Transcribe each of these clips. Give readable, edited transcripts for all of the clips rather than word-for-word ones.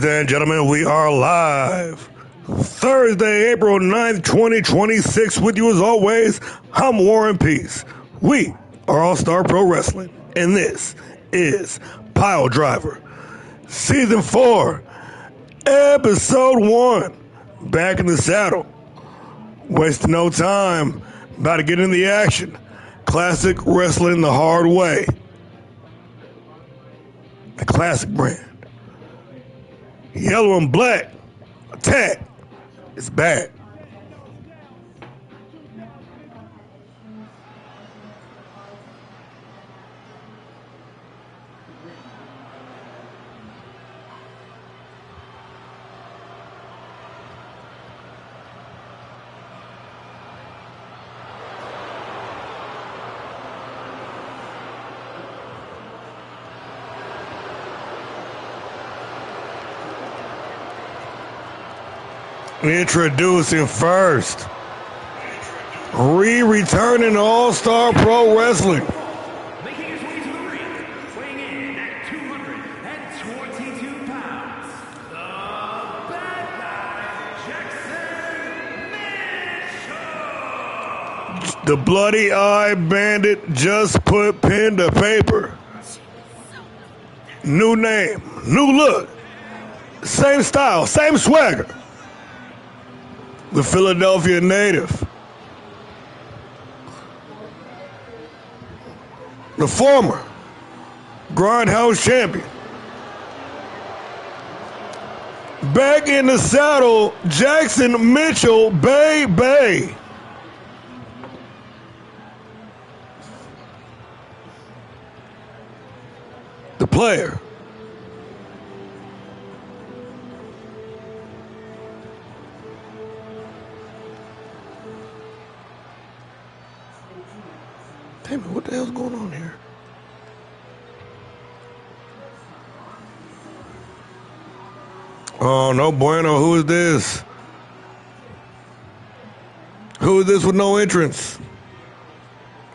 Ladies and gentlemen, we are live. Thursday, April 9th, 2026. With you as always, I'm Warren Peace. We are All-Star Pro Wrestling, and this is PileDriver, Season 4, Episode 1. Back in the saddle. Wasting no time. About to get in the action. Classic wrestling the hard way. The classic brand. Yellow and black attack is back. Introducing first, returning to All-Star Pro Wrestling. Making his way to the ring, weighing in at 222 pounds, the bad guy, Jackson Mitchell. The Bloody Eye Bandit just put pen to paper. New name, new look, same style, same swagger. The Philadelphia native. The former Grindhouse champion. Back in the saddle, Jackson Mitchell, baby. The player. Damn it, what the hell's going on here? Oh, no bueno. Who is this? Who is this with no entrance?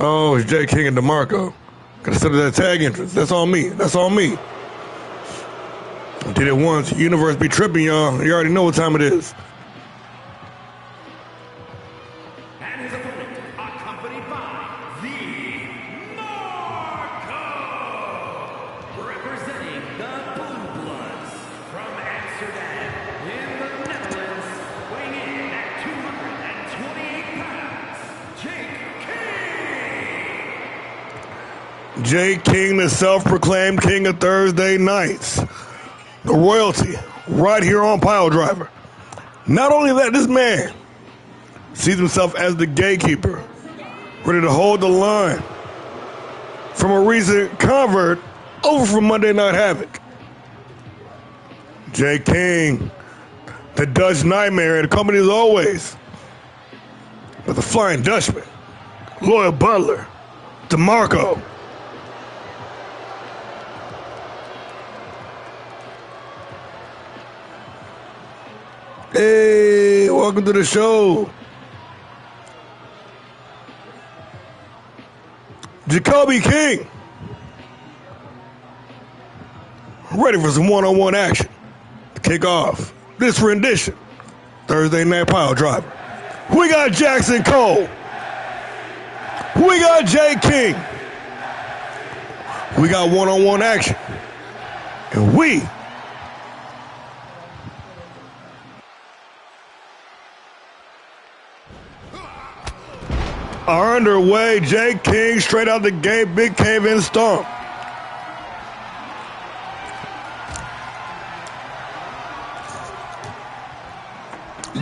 Oh, it's Jay King and DeMarco. Gotta set up that tag entrance. That's on me. That's on me. I did it once. Universe be tripping, y'all. You already know what time it is. And his opponent, accompanied by the Marco, representing the Blue Bloods from Amsterdam in the Netherlands, weighing in at 228 pounds, Jake King. Jay King, the self-proclaimed king of Thursday nights. The royalty, right here on PileDriver. Not only that, this man sees himself as the gatekeeper, ready to hold the line from a recent convert over from Monday Night Havoc. Jay King, the Dutch Nightmare, and accompanied as always with the Flying Dutchman, Loyal Butler, DeMarco. Hey, welcome to the show. Jacoby King. Ready for some one-on-one action to kick off this rendition. Thursday Night PileDriver. We got Jackson Cole. We got Jay King. We got one-on-one action. And we are underway. Jay King straight out the gate, big cave-in stomp.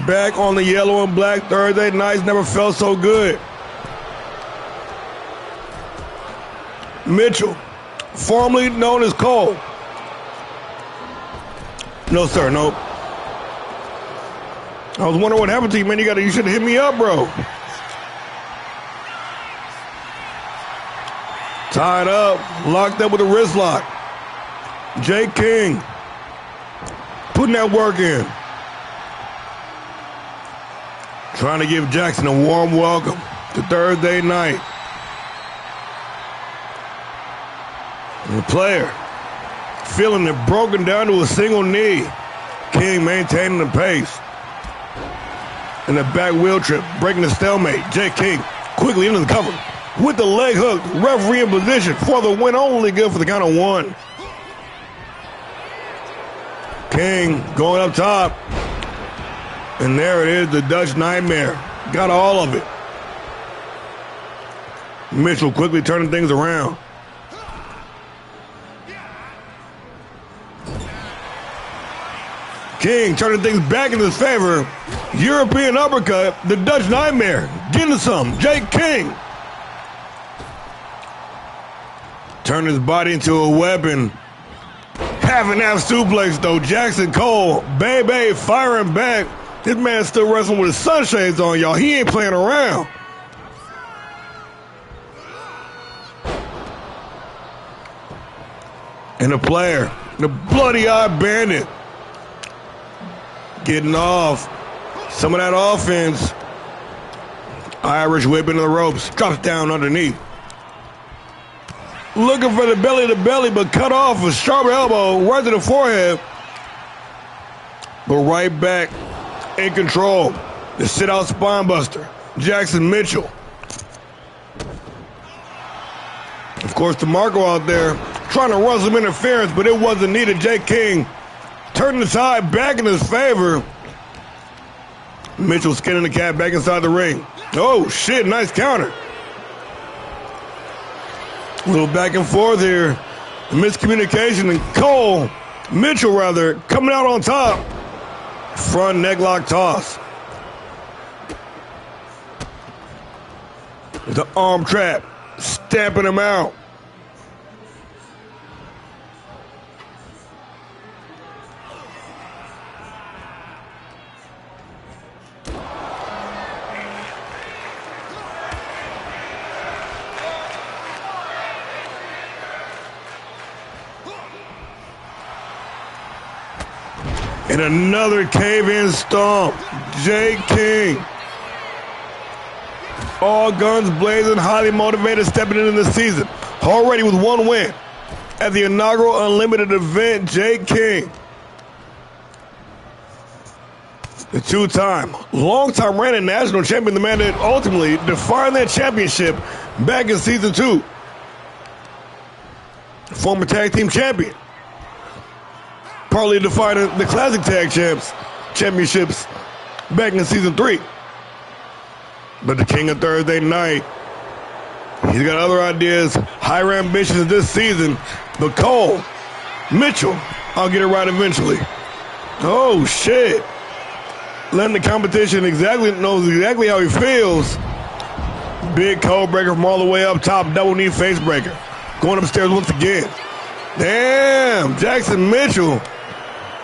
Back on the yellow and black Thursday nights never felt so good. Mitchell, formerly known as Cole. No, sir, nope. I was wondering what happened to you, man. You should have hit me up, bro. Tied up, locked up with a wrist lock. Jay King putting that work in. Trying to give Jackson a warm welcome to Thursday night. And the player feeling it broken down to a single knee. King maintaining the pace. And the back wheel trip, breaking the stalemate. Jake King quickly into the cover with the leg hook. Referee in position for the win, only good for the count of 1. King going up top. And there it is, the Dutch Nightmare. Got all of it. Mitchell quickly turning things around. King turning things back in his favor. European uppercut, the Dutch Nightmare. Getting some, Jake King. Turn his body into a weapon. Half and half suplex though. Jackson Cole, baby, firing back. This man's still wrestling with his sunshades on, y'all. He ain't playing around. And the player, the bloody-eyed bandit, getting off some of that offense. Irish whip into the ropes, drops down underneath. Looking for the belly-to-belly, but cut off a sharp elbow right to the forehead. But right back in control. The sit-out spine buster, Jackson Mitchell. Of course, DeMarco out there trying to run some interference, but it wasn't needed. Jake King turning the tide back in his favor. Mitchell skinning the cat back inside the ring. Oh, shit, nice counter. A little back and forth here. Miscommunication, and Cole, Mitchell rather, coming out on top. Front necklock toss. The arm trap, stamping him out. And another cave-in stomp. Jake King. All guns blazing, highly motivated, stepping into the season. Already with 1 win. At the inaugural Unlimited event, Jake King. The 2-time, long-time reigning national champion, the man that ultimately defined that championship back in season 2. Former tag team champion. Partly defining the classic tag championships back in season 3. But the king of Thursday night, he's got other ideas, higher ambitions this season. But Cole, Mitchell, I'll get it right eventually. Oh, shit. Letting the competition knows exactly how he feels. Big code breaker from all the way up top, double knee face breaker. Going upstairs once again. Damn, Jackson Mitchell.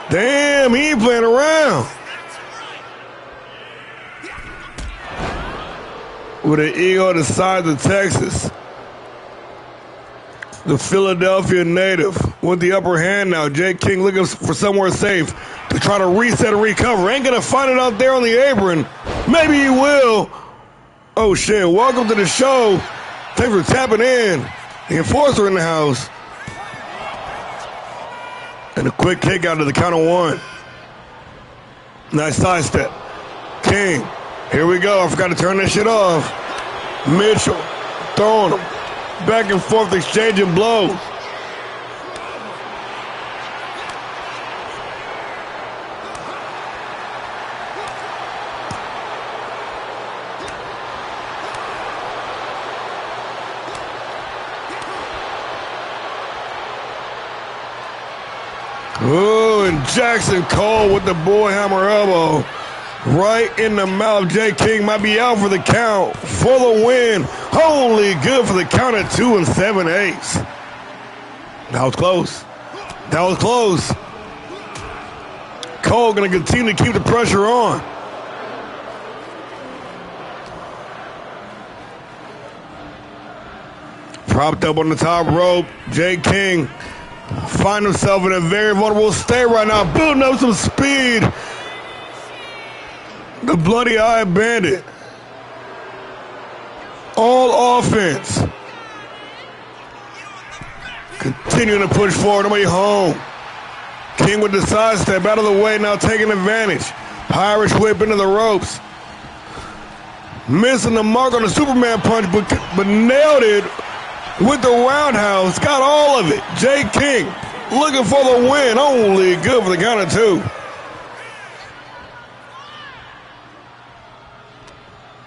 Damn, he ain't playing around. With an ego the size of Texas. The Philadelphia native with the upper hand now. Jake King looking for somewhere safe to try to reset and recover. Ain't going to find it out there on the apron. Maybe he will. Oh, shit. Welcome to the show. Thanks for tapping in. The enforcer in the house. And a quick kick out to the count of 1. Nice sidestep. King. Here we go. I forgot to turn that shit off. Mitchell throwing him. Back and forth exchanging blows. Ooh, and Jackson Cole with the boy hammer elbow. Right in the mouth. Jake King might be out for the count. For the win. Holy good for the count at 2 7/8. That was close. That was close. Cole going to continue to keep the pressure on. Propped up on the top rope. Jake King find himself in a very vulnerable state right now. Building up some speed. The bloody-eyed bandit. All offense. Continuing to push forward. Nobody home. King with the sidestep out of the way, now taking advantage. Irish whip into the ropes. Missing the mark on the Superman punch, but nailed it with the roundhouse. Got all of it. Jay King looking for the win. Only good for the count of 2.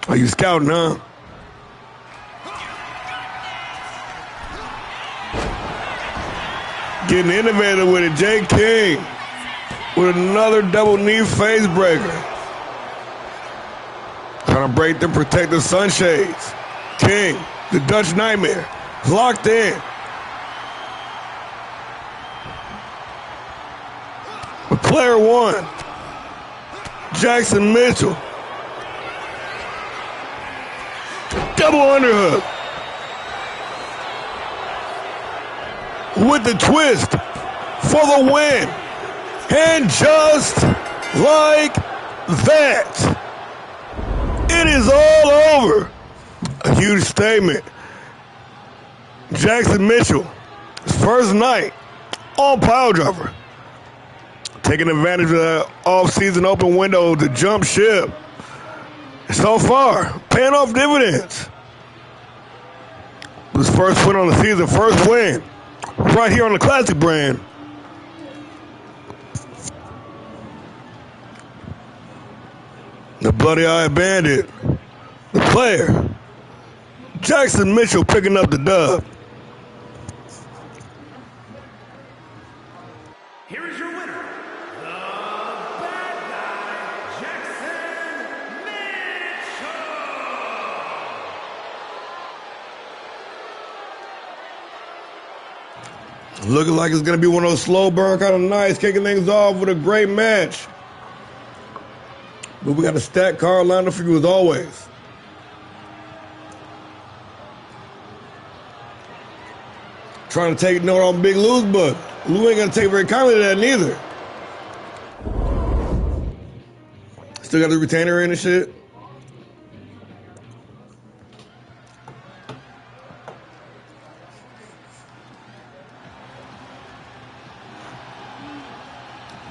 Are you scouting, huh? Getting innovative with it. Jay King with another double knee face breaker. Trying to break them protective sunshades. King, the Dutch Nightmare, locked in. With player 1, Jackson Mitchell. Double underhook. With the twist for the win. And just like that, it is all over. A huge statement. Jackson Mitchell, his first night on PileDriver, taking advantage of that off-season open window to jump ship. So far, paying off dividends. His first win on the season, first win, right here on the Classic brand. The Bloody Eye Bandit, the player, Jackson Mitchell picking up the dub. Here is your winner, the bad guy, Jackson Mitchell. Looking like it's going to be one of those slow burn kind of nights, kicking things off with a great match. But we got a stacked card lined up for you as always. Trying to take note on Big Lou's book. Lou ain't going to take very kindly to that neither. Still got the retainer in and shit.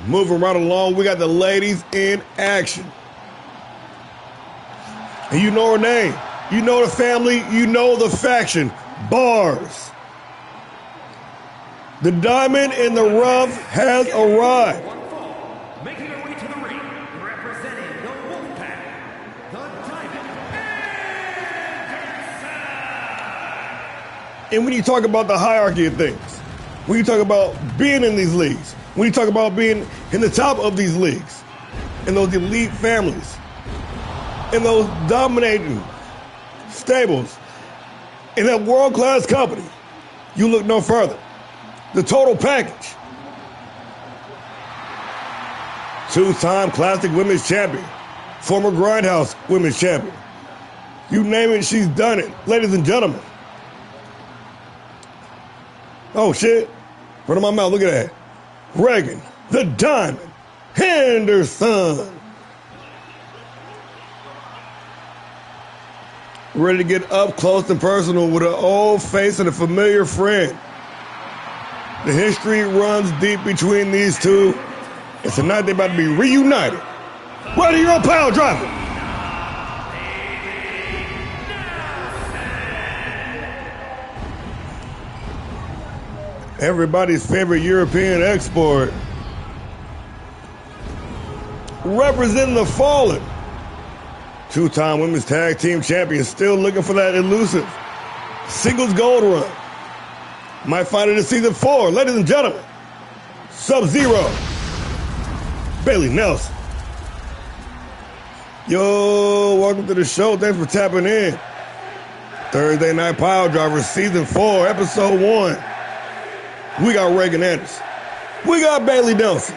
Moving right along, we got the ladies in action. And you know her name. You know the family. You know the faction. Bars. The diamond in the rough has arrived. Making her way to the ring, representing the Wolfpack, the Diamond Anderson. And when you talk about the hierarchy of things, when you talk about being in these leagues, when you talk about being in the top of these leagues, in those elite families, in those dominating stables, in that world-class company, you look no further. The total package. Two-time Classic Women's Champion, former Grindhouse Women's Champion. You name it, she's done it. Ladies and gentlemen. Oh, shit. Front of my mouth, look at that. Reagan, the Diamond Henderson. Ready to get up close and personal with an old face and a familiar friend. The history runs deep between these two, and tonight they're about to be reunited. Right here on PileDriver. Everybody's favorite European export. Representing the Fallen. Two-time women's tag team champions, still looking for that elusive singles gold run. Might find it in season 4. Ladies and gentlemen, Sub-Zero, Bailey Nelson. Yo, welcome to the show. Thanks for tapping in. Thursday Night PileDriver, season 4, episode 1. We got Reagan Anderson. We got Bailey Nelson.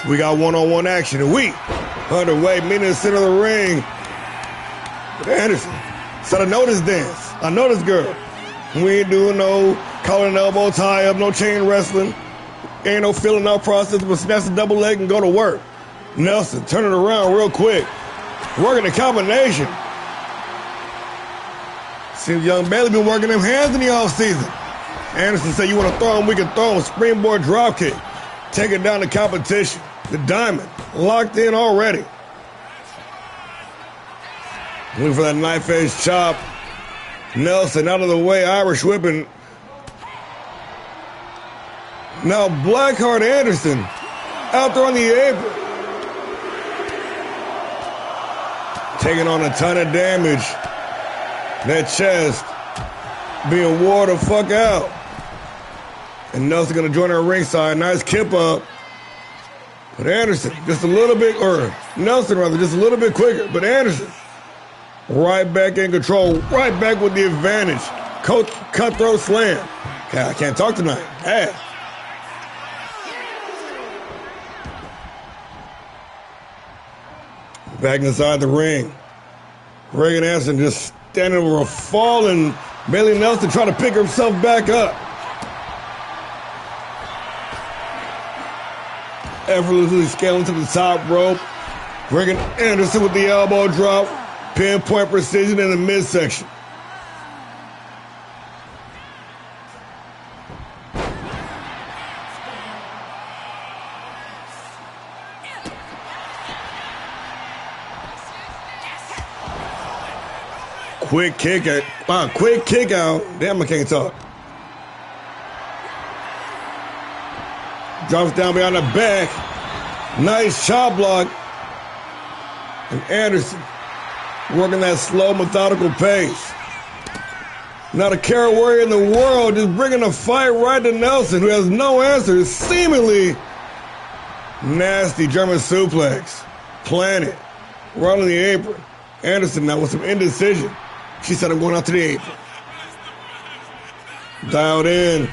We got one-on-one action, and we underway, meeting in the center of the ring with Anderson. So I know this dance. I know this girl. We ain't doing no collar and elbow tie up, no chain wrestling. Ain't no filling out process, but snatch the double leg and go to work. Nelson, turn it around real quick. Working a combination. Seems young Bailey been working them hands in the offseason. Anderson said, you want to throw him, we can throw him. Springboard drop kick. taking down the competition. The Diamond locked in already. Looking for that knife edge chop. Nelson out of the way, Irish whipping. Now Blackheart Anderson out there on the apron. Taking on a ton of damage. That chest being wore the fuck out. And Nelson gonna join her ringside. Nice kip up. But Anderson just a little bit, or Nelson rather, just a little bit quicker. But Anderson right back in control, right back with the advantage. Cutthroat slam. Okay, I can't talk tonight. Hey. Back inside the ring. Reagan Anderson just standing over a fallen Bailey Nelson trying to pick himself back up. Effortlessly scaling to the top rope. Reagan Anderson with the elbow drop. Pinpoint precision in the midsection. Quick kick out. Damn, I can't talk. Drops down behind the back. Nice chop block. And Anderson working that slow, methodical pace. Not a care worry in the world, just bringing the fight right to Nelson, who has no answers. Seemingly nasty German suplex. Planted. Right on the apron. Anderson now with some indecision. She said, I'm going out to the apron. Dialed in.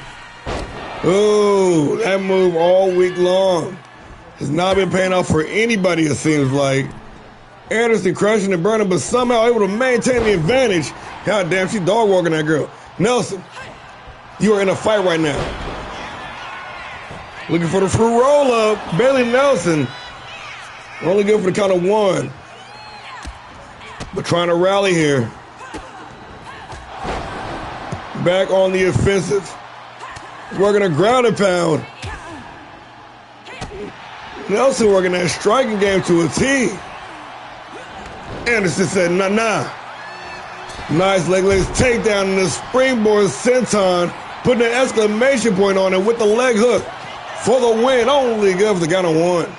Ooh, that move all week long has not been paying off for anybody, it seems like. Anderson crushing and burning, but somehow able to maintain the advantage. God damn, she's dog walking that girl. Nelson, you are in a fight right now. Looking for the fruit roll up. Bailey Nelson only good for the count of one. But trying to rally here. Back on the offensive. Working a ground and pound. Nelson working that striking game to a T. Anderson said, nah. Nice leg lace takedown and the springboard senton, putting an exclamation point on it with the leg hook for the win. Only good for the count of one.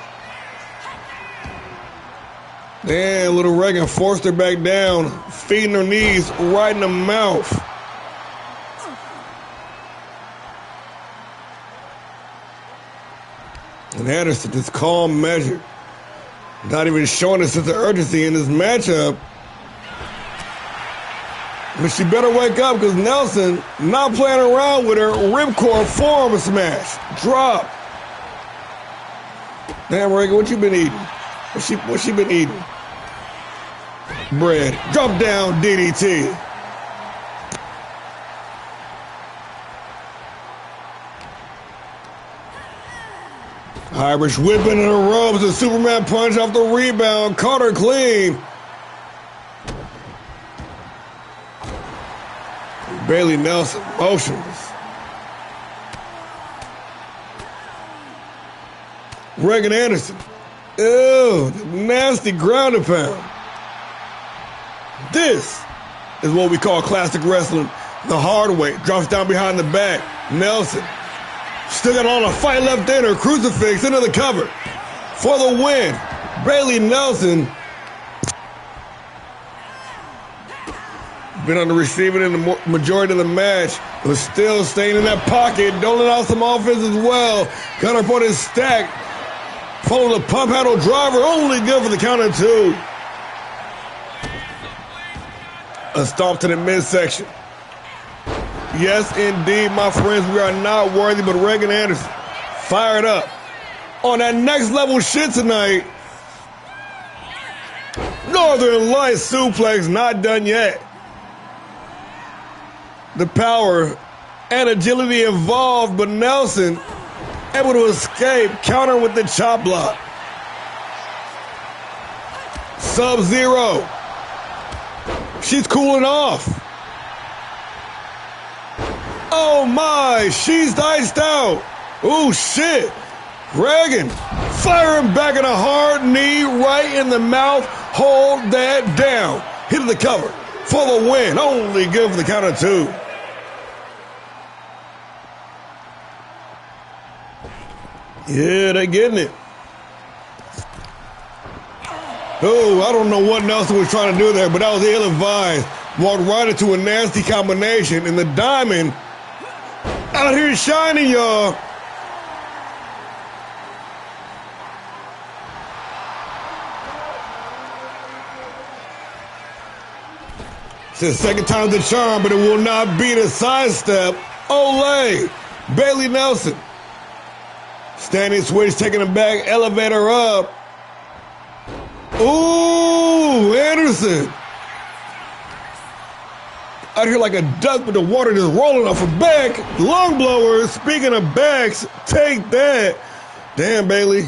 And little Reagan forced her back down, feeding her knees right in the mouth. And Anderson just calm, measured. Not even showing a sense of urgency in this matchup. But she better wake up because Nelson not playing around with her. Ripcord forearm smash. Drop. Damn, Reagan, what you been eating? What she been eating? Bread. Drop down DDT. Irish whipping in the ropes. A Superman punch off the rebound. Caught her clean. Bailey Nelson motionless. Reagan Anderson. Ew, nasty ground and pound. This is what we call classic wrestling the hard way. Drops down behind the back. Nelson still got all the fight left in her. Crucifix into the cover for the win. Bailey Nelson been on the receiving in the majority of the match, but still staying in that pocket, doling out some offense as well. Got her opponent stacked. Follow the pump handle driver, only good for the count of two. A stomp to the midsection. Yes, indeed, my friends, we are not worthy, but Reagan Anderson fired up on that next level shit tonight. Northern Lights suplex, not done yet. The power and agility involved, but Nelson able to escape, counter with the chop block. Sub-Zero. She's cooling off. Oh my, she's iced out. Oh shit. Reagan firing back at a hard knee right in the mouth. Hold that down. Hit the cover for the win. Only good for the count of 2. Yeah, they getting it. Oh, I don't know what Nelson was trying to do there, but that was ill-advised. Walked right into a nasty combination, and the Diamond out here shining, y'all. It's the second time the charm, but it will not be the sidestep. Olay, Bailey Nelson. Standing switch, taking him back, elevator up. Ooh, Anderson. Out here like a duck with the water just rolling off her back. Long blower, speaking of backs, take that. Damn, Bailey.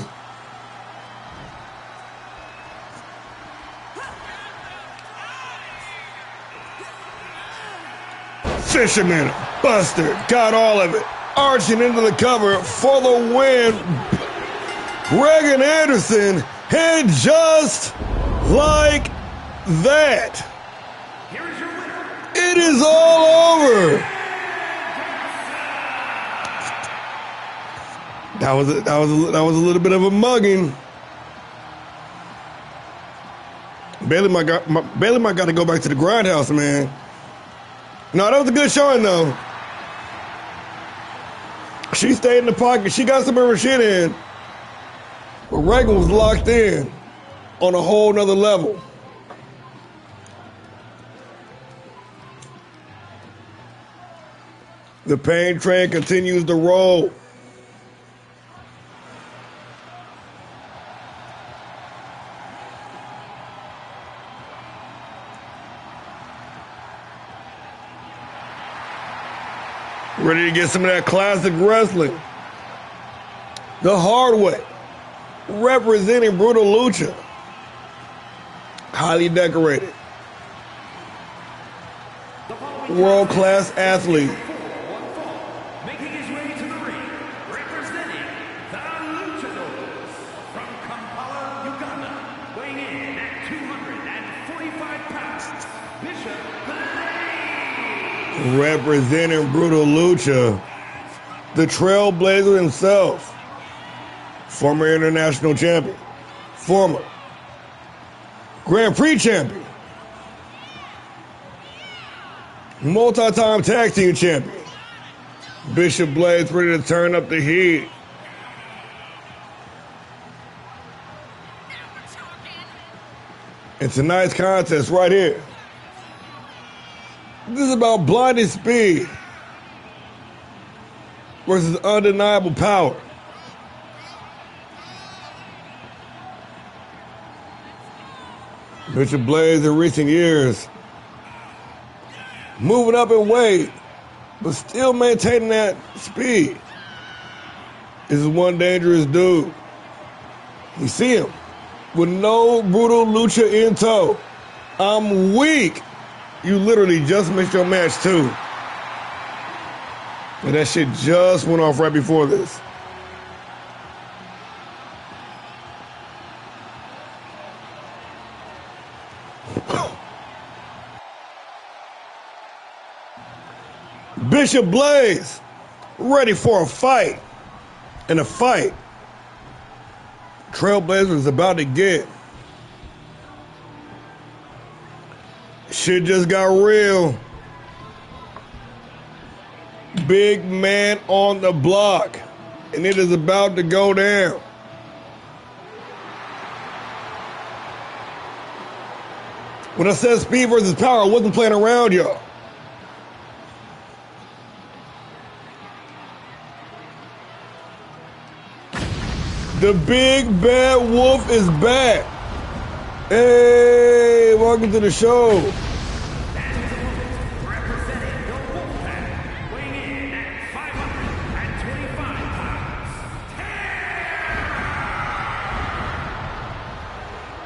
Fisherman, Buster, got all of it. Arching into the cover for the win. Reagan Anderson, and just like that, it is all over. That was a little bit of a mugging. Bailey might got to go back to the grindhouse, man. No, that was a good showing though. She stayed in the pocket. She got some of her shit in. But Reagan was locked in on a whole nother level. The pain train continues to roll. Ready to get some of that classic wrestling. The hard way. Representing Brutal Lucha. Highly decorated. World-class athlete. Making his way to the ring, representing the Luchadors from Kampala, Uganda, weighing in at 245 pounds, Bishop Blaze. Representing Brutal Lucha, the Trailblazer himself. Former international champion. Former Grand Prix champion. Multi-time tag team champion. Bishop Blaze ready to turn up the heat. And tonight's contest right here. This is about blinding speed versus undeniable power. Bishop Blaze in recent years moving up in weight, but still maintaining that speed. This is one dangerous dude. You see him with no Brutal Lucha in tow. I'm weak. You literally just missed your match too. And that shit just went off right before this. Bishop Blaze ready for a fight. And a fight Trailblazer is about to get. Shit just got real. Big man on the block. And it is about to go down. When I said speed versus power, I wasn't playing around, y'all. The big bad wolf is back. Hey, welcome to the show. Representing the Wolfpack, weighing in at 525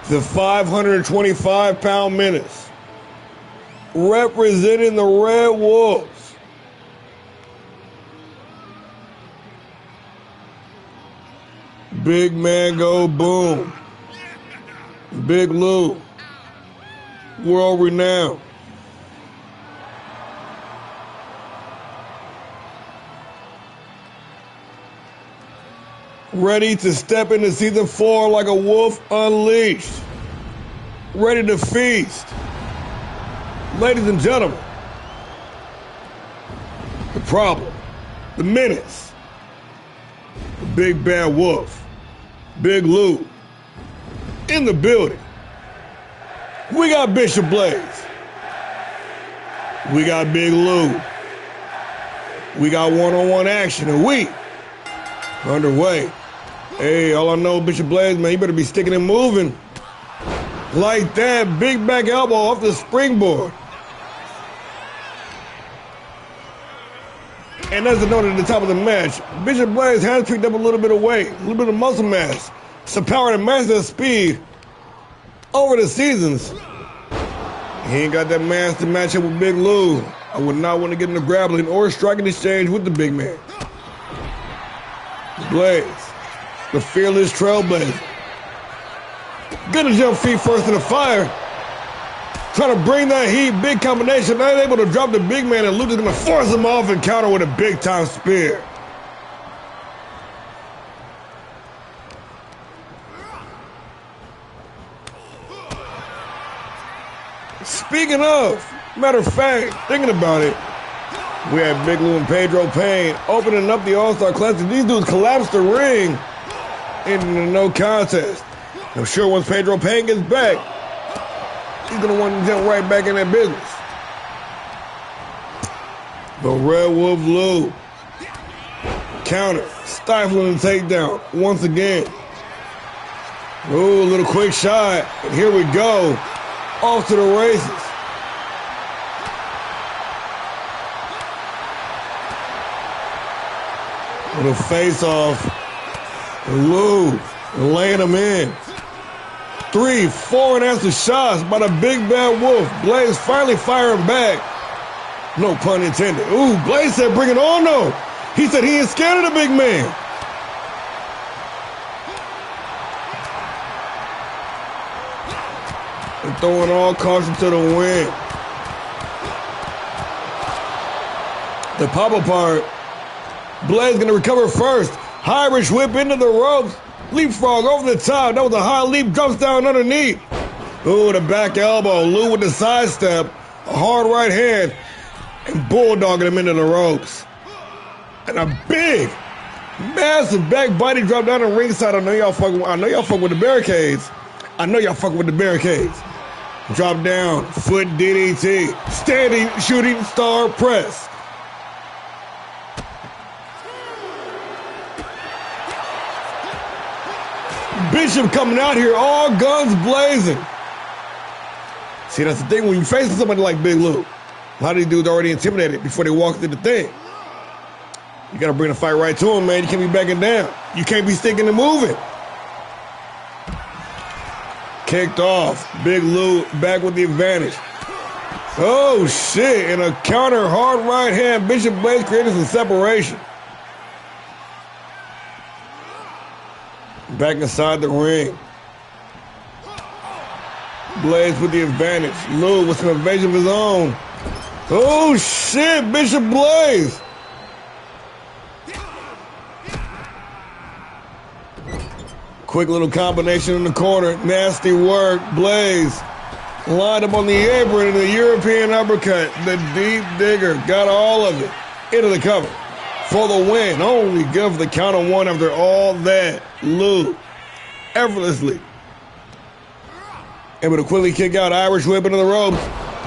pounds. The 525-pound menace. Representing the Red Wolves. Big man go boom. Big Lou. World renowned. Ready to step into season 4 like a wolf unleashed. Ready to feast. Ladies and gentlemen, the problem, the menace, the big bad wolf, Big Lou, in the building. We got Bishop Blaze. We got Big Lou. We got one-on-one action, and we underway. Hey, all I know, Bishop Blaze, man, you better be sticking and moving. Like that, big back elbow off the springboard. And as a note at the top of the match, Bishop Blaze has picked up a little bit of weight, a little bit of muscle mass, some power and massive speed over the seasons. He ain't got that mass to match up with Big Lou. I would not want to get in a grappling or striking exchange with the big man. Blaze, the fearless trailblazer. Gonna jump feet first in the fire. Trying to bring that heat, big combination. Not able to drop the big man, and Luke is gonna force him off and counter with a big time spear. Speaking of, matter of fact, thinking about it, we had Big Lou and Pedro Payne opening up the All-Star Classic. These dudes collapsed the ring into no contest. I'm sure once Pedro Payne gets back, he's going to want to jump right back in that business. But Red Wolf Lou, counter, stifling the takedown once again. Ooh, a little quick shot, and here we go, off to the races. Little face-off, Lou laying him in. 3, 4 and answer shots by the big bad wolf. Blaze finally firing back. No pun intended. Ooh, Blaze said bring it on though. He said he ain't scared of the big man. And throwing all caution to the wind. The pop apart. Blaze gonna recover first. Irish whip into the ropes. Leapfrog over the top. That was a high leap. Drops down underneath. Ooh, the back elbow. Lou with the sidestep. A hard right hand. And bulldogging him into the ropes. And a big, massive back body drop down the ringside. I know y'all fuck with the barricades. Drop down. Foot DDT. Standing shooting star press. Bishop coming out here, all guns blazing. See, that's the thing when you face somebody like Big Lou. A lot of these dudes are already intimidated before they walk through the thing. You got to bring the fight right to him, man. You can't be backing down. You can't be sticking and moving. Kicked off. Big Lou back with the advantage. Oh, shit. And a counter hard right hand. Bishop Blaze created some separation. Back inside the ring. Blaze with the advantage. Lou with some evasion of his own. Oh, shit. Bishop Blaze. Quick little combination in the corner. Nasty work. Blaze lined up on the apron in the European uppercut. The deep digger got all of it into the cover for the win. Only good for the count of one after all that. Lou effortlessly able to quickly kick out. Irish whip into the ropes.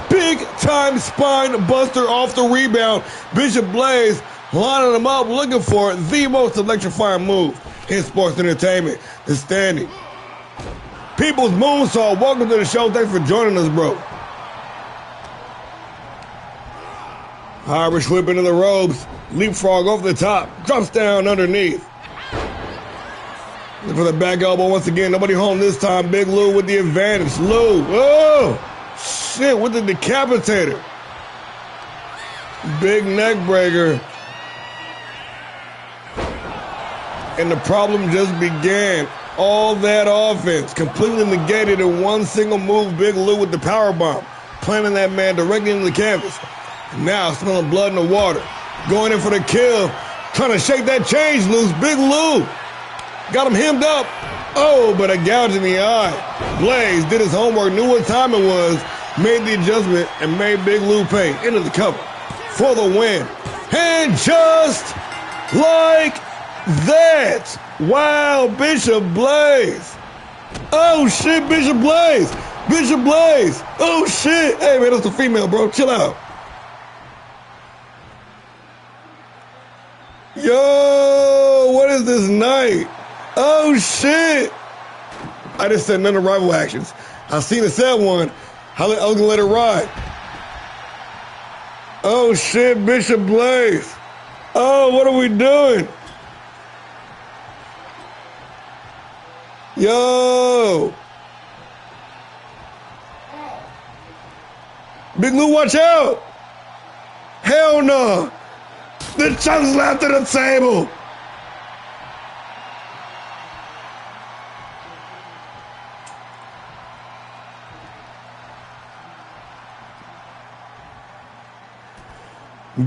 Big time spine buster off the rebound. Bishop Blaze lining him up, looking for the most electrifying move in sports entertainment, the standing People's Moonsault. Welcome to the show. Thanks for joining us, bro. Irish whip into the ropes. Leapfrog over the top. Drops down underneath. For the back elbow once again. Nobody home this time. Big Lou with the advantage. Lou. Oh, shit, with the decapitator. Big neck breaker. And the problem just began. All that offense completely negated in one single move. Big Lou with the power bomb, planting that man directly into the canvas. And now smelling blood in the water, going in for the kill, trying to shake that change loose. Big Lou got him hemmed up. Oh, but a gouge in the eye. Blaze did his homework, knew what time it was, made the adjustment, and made Big Lou pay into the cover for the win. And just like that, wow, Bishop Blaze. Oh shit, Bishop Blaze. Bishop Blaze. Oh shit. Hey man, that's the female, bro. Chill out. Yo, what is this night? Oh shit. I just said none of rival actions. I seen it said one. I was gonna let it ride. Oh shit, Bishop Blaze. Oh, what are we doing? Yo. Big Lou, watch out. Hell no. The chunks left at the table.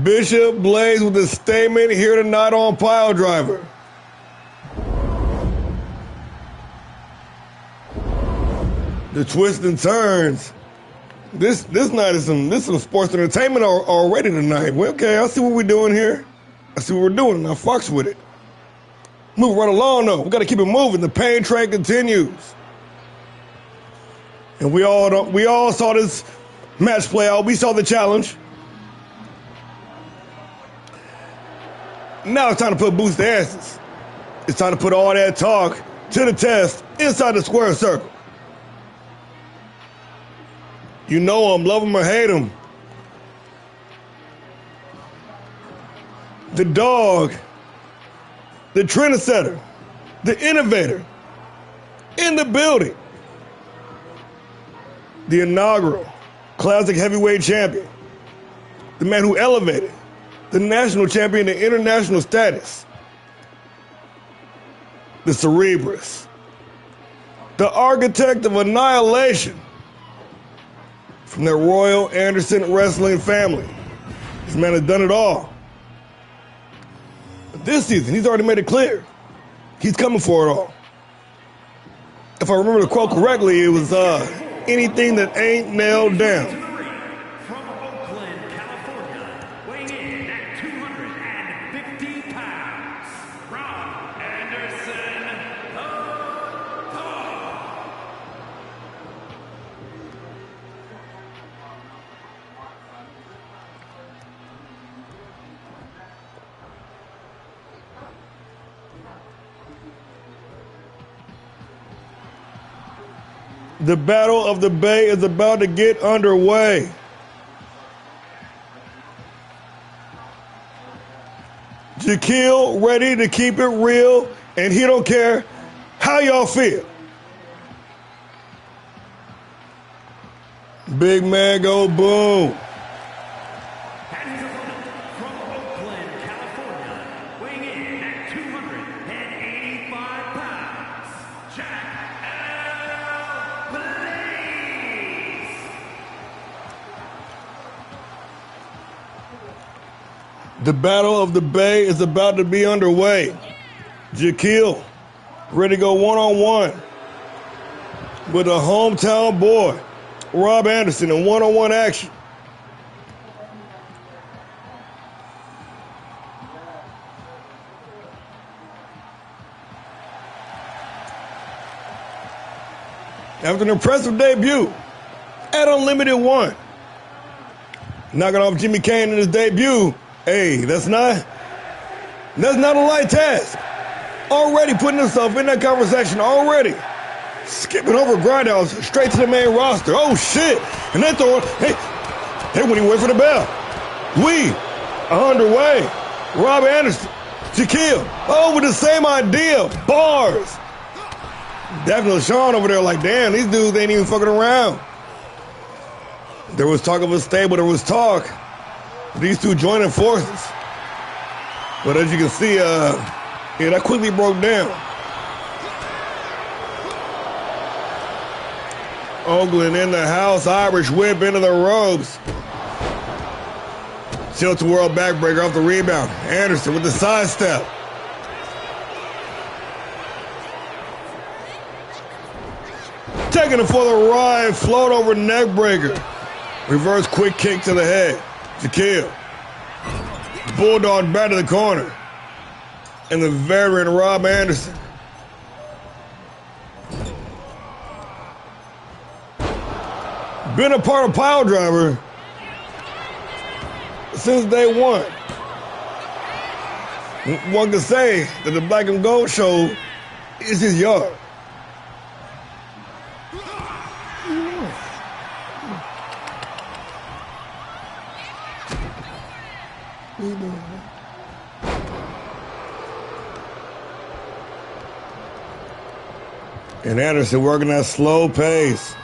Bishop Blaze with a statement here tonight on PileDriver. The twists and turns. This night is some sports entertainment already tonight. Well, okay, I see what we're doing here. I see what we're doing, and I fucks with it. Move right along though. We gotta keep it moving. The pain train continues. And we all saw this match play out. We saw the challenge. Now it's time to put boots to asses. It's time to put all that talk to the test inside the square circle. You know him, love him or hate him. The dog, the trendsetter, the innovator, in the building. The inaugural classic heavyweight champion. The man who elevated the national champion to international status. The Cerebrus. The architect of annihilation. From that Royal Anderson wrestling family. This man has done it all. But this season, he's already made it clear. He's coming for it all. If I remember the quote correctly, it was anything that ain't nailed down. From Oakland, California, weighing in at 250 pounds, Rob Anderson, the Dog. The Battle of the Bay is about to get underway. Jaquil ready to keep it real, and he don't care how y'all feel. Big man go boom. And his opponent from Oakland, California, weighing in at 285 pounds, Jack Blaze. The Battle of the Bay is about to be underway. Jaquil ready to go one-on-one with a hometown boy, Rob Anderson, in one-on-one action. After an impressive debut at Unlimited One, knocking off Jimmy Kane in his debut, hey, that's not a light task. Already putting himself in that conversation already. Skipping over Grindhouse straight to the main roster. Oh shit! And they throw it. They wouldn't even wait for the bell. We are underway. Rob Anderson, Jaquil. Oh, with the same idea. Bars. Definitely Sean over there like, damn, these dudes ain't even fucking around. There was talk of a stable. There was talk of these two joining forces. But as you can see, Yeah, that quickly broke down. Oakland in the house. Irish whip into the ropes. Tilt-a-whirl backbreaker off the rebound. Anderson with the sidestep. Taking it for the ride. Float over neckbreaker. Reverse quick kick to the head. Shaquille. Bulldog back to the corner. And the veteran Rob Anderson. Been a part of PileDriver since day one. One could say that the Black and Gold show is his yard. And Anderson working that slow pace.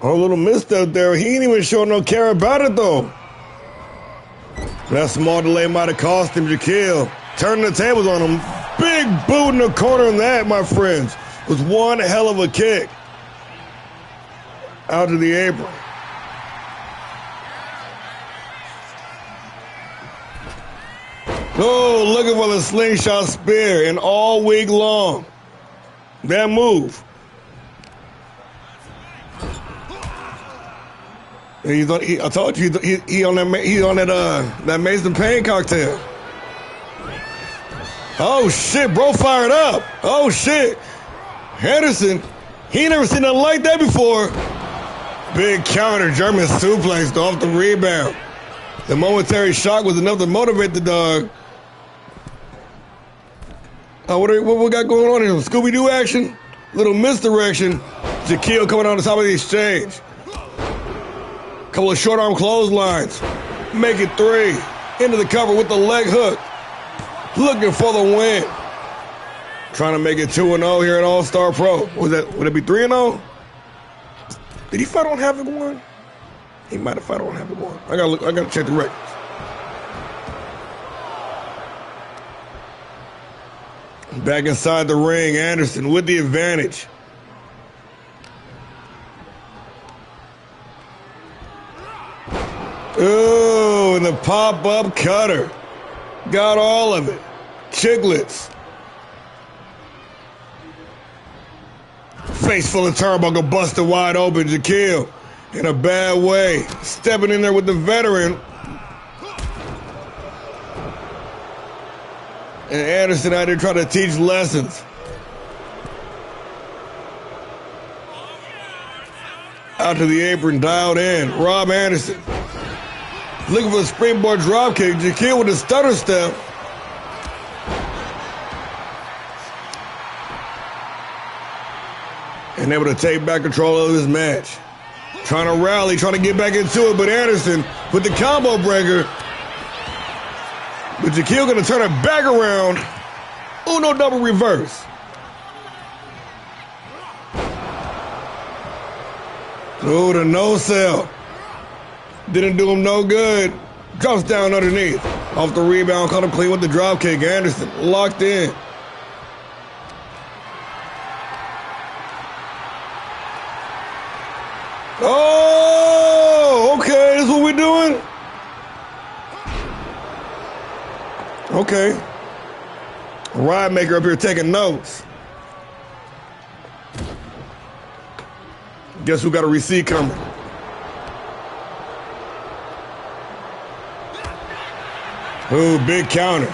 Oh, a little misstep there. He ain't even showing no care about it, though. That small delay might have cost him Shaquille. Turning the tables on him. Big boot in the corner in that, my friends. Was one hell of a kick. Out to the apron. Oh, looking for the slingshot spear, and all week long. That move. And I told you he on that Mason Pain cocktail. Oh shit, bro fired up. Oh shit. Henderson, he ain't never seen nothing like that before. Big counter, German suplex off the rebound. The momentary shock was enough to motivate the dog. What we got going on here? Scooby-Doo action? Little misdirection. Shaquille coming on the top of the exchange. Couple of short arm clotheslines. Make it 3. Into the cover with the leg hook. Looking for the win. Trying to make it 2-0 here at All-Star Pro. Would it be 3-0? Did he fight on Havoc 1? He might have fought on Havoc 1. I gotta check the records. Back inside the ring, Anderson with the advantage. Ooh, and the pop-up cutter. Got all of it. Chiclets. Face full of turnbuckle busted wide open. Shaquille in a bad way. Stepping in there with the veteran. And Anderson out there trying to teach lessons. Out to the apron, dialed in. Rob Anderson. Looking for the springboard dropkick. Shaquille with a stutter step. And able to take back control of this match. Trying to rally, trying to get back into it, but Anderson with the combo breaker. But Shaquille gonna turn it back around. Uno double reverse. Oh, the no sell. Didn't do him no good. Drops down underneath. Off the rebound, caught him clean with the drop kick. Anderson locked in. Oh, okay, this is what we're doing? Okay. Ride maker up here taking notes. Guess who got a receipt coming? Ooh, big counter.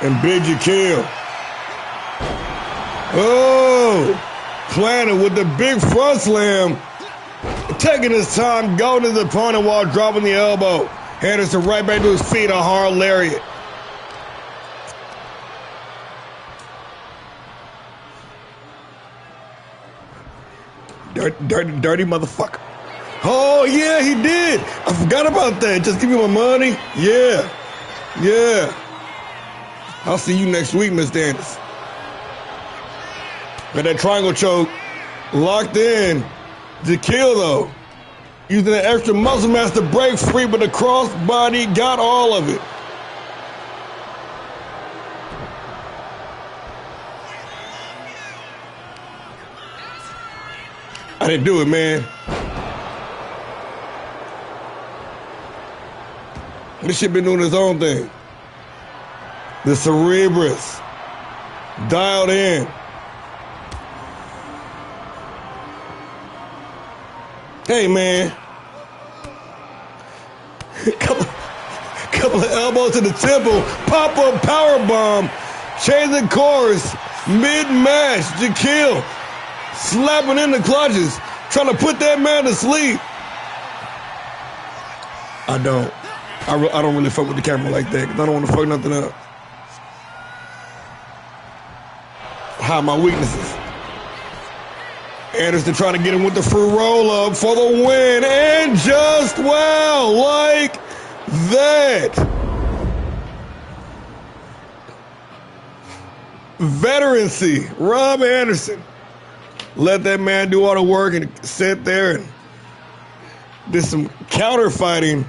And big Shaquille. Oh, planted with the big front slam. Taking his time, going to the opponent while dropping the elbow. Henderson right back to his feet, a hard lariat. Dirty motherfucker. Oh, yeah, he did. I forgot about that. Just give me my money. Yeah. Yeah. I'll see you next week, Miss Anderson. Got that triangle choke locked in. Shaquille, though. Using that extra muscle mass to break free, but the crossbody got all of it. I didn't do it, man. This shit been doing its own thing. The Cerebrus. Dialed in. Hey, man. couple of elbows to the temple. Pop-up powerbomb. Changing course. Mid-match. Jaquil slapping in the clutches. Trying to put that man to sleep. I don't really fuck with the camera like that because I don't want to fuck nothing up. Hide my weaknesses. Anderson trying to get him with the free roll-up for the win. And just, well, like that. Veterancy. Rob Anderson. Let that man do all the work and sit there and did some counter fighting.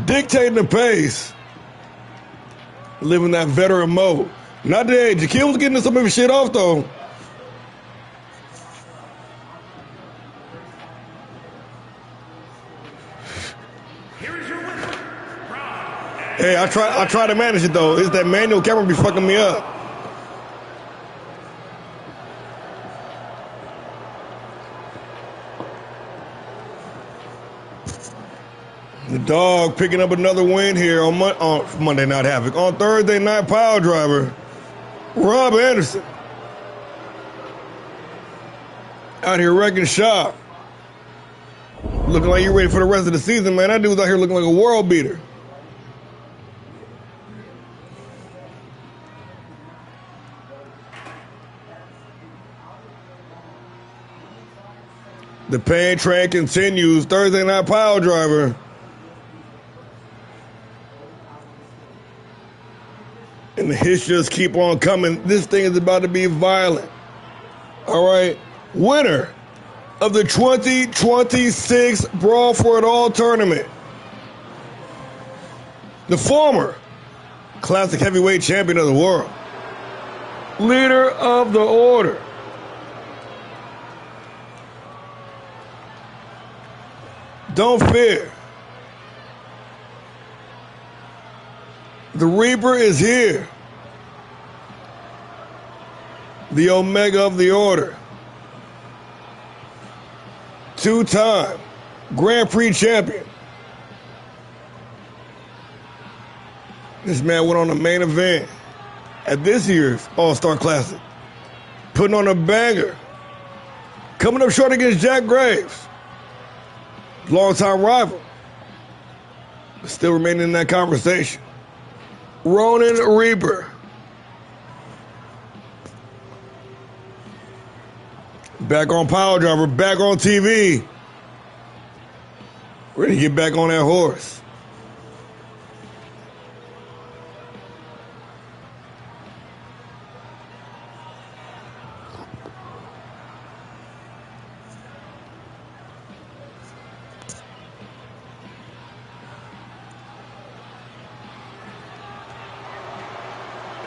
Dictating the pace. Living that veteran mode. Not today. Jaquil was getting some of his shit off, though. Hey, I try to manage it, though. It's that manual camera be fucking me up. The dog picking up another win here on Monday Night Havoc. On Thursday Night PileDriver, Rob Anderson. Out here wrecking shop. Looking like you're ready for the rest of the season, man. That dude's out here looking like a world beater. The pain train continues. Thursday Night PileDriver. And the hits just keep on coming. This thing is about to be violent. All right. Winner of the 2026 Brawl for It All tournament. The former classic heavyweight champion of the world. Leader of the order. Don't fear. The Reaper is here. The Omega of the Order. Two-time Grand Prix champion. This man went on the main event at this year's All-Star Classic. Putting on a banger. Coming up short against Jack Graves. Long-time rival. But still remaining in that conversation. Ronin Reaper. Back on PileDriver, back on TV. Ready to get back on that horse.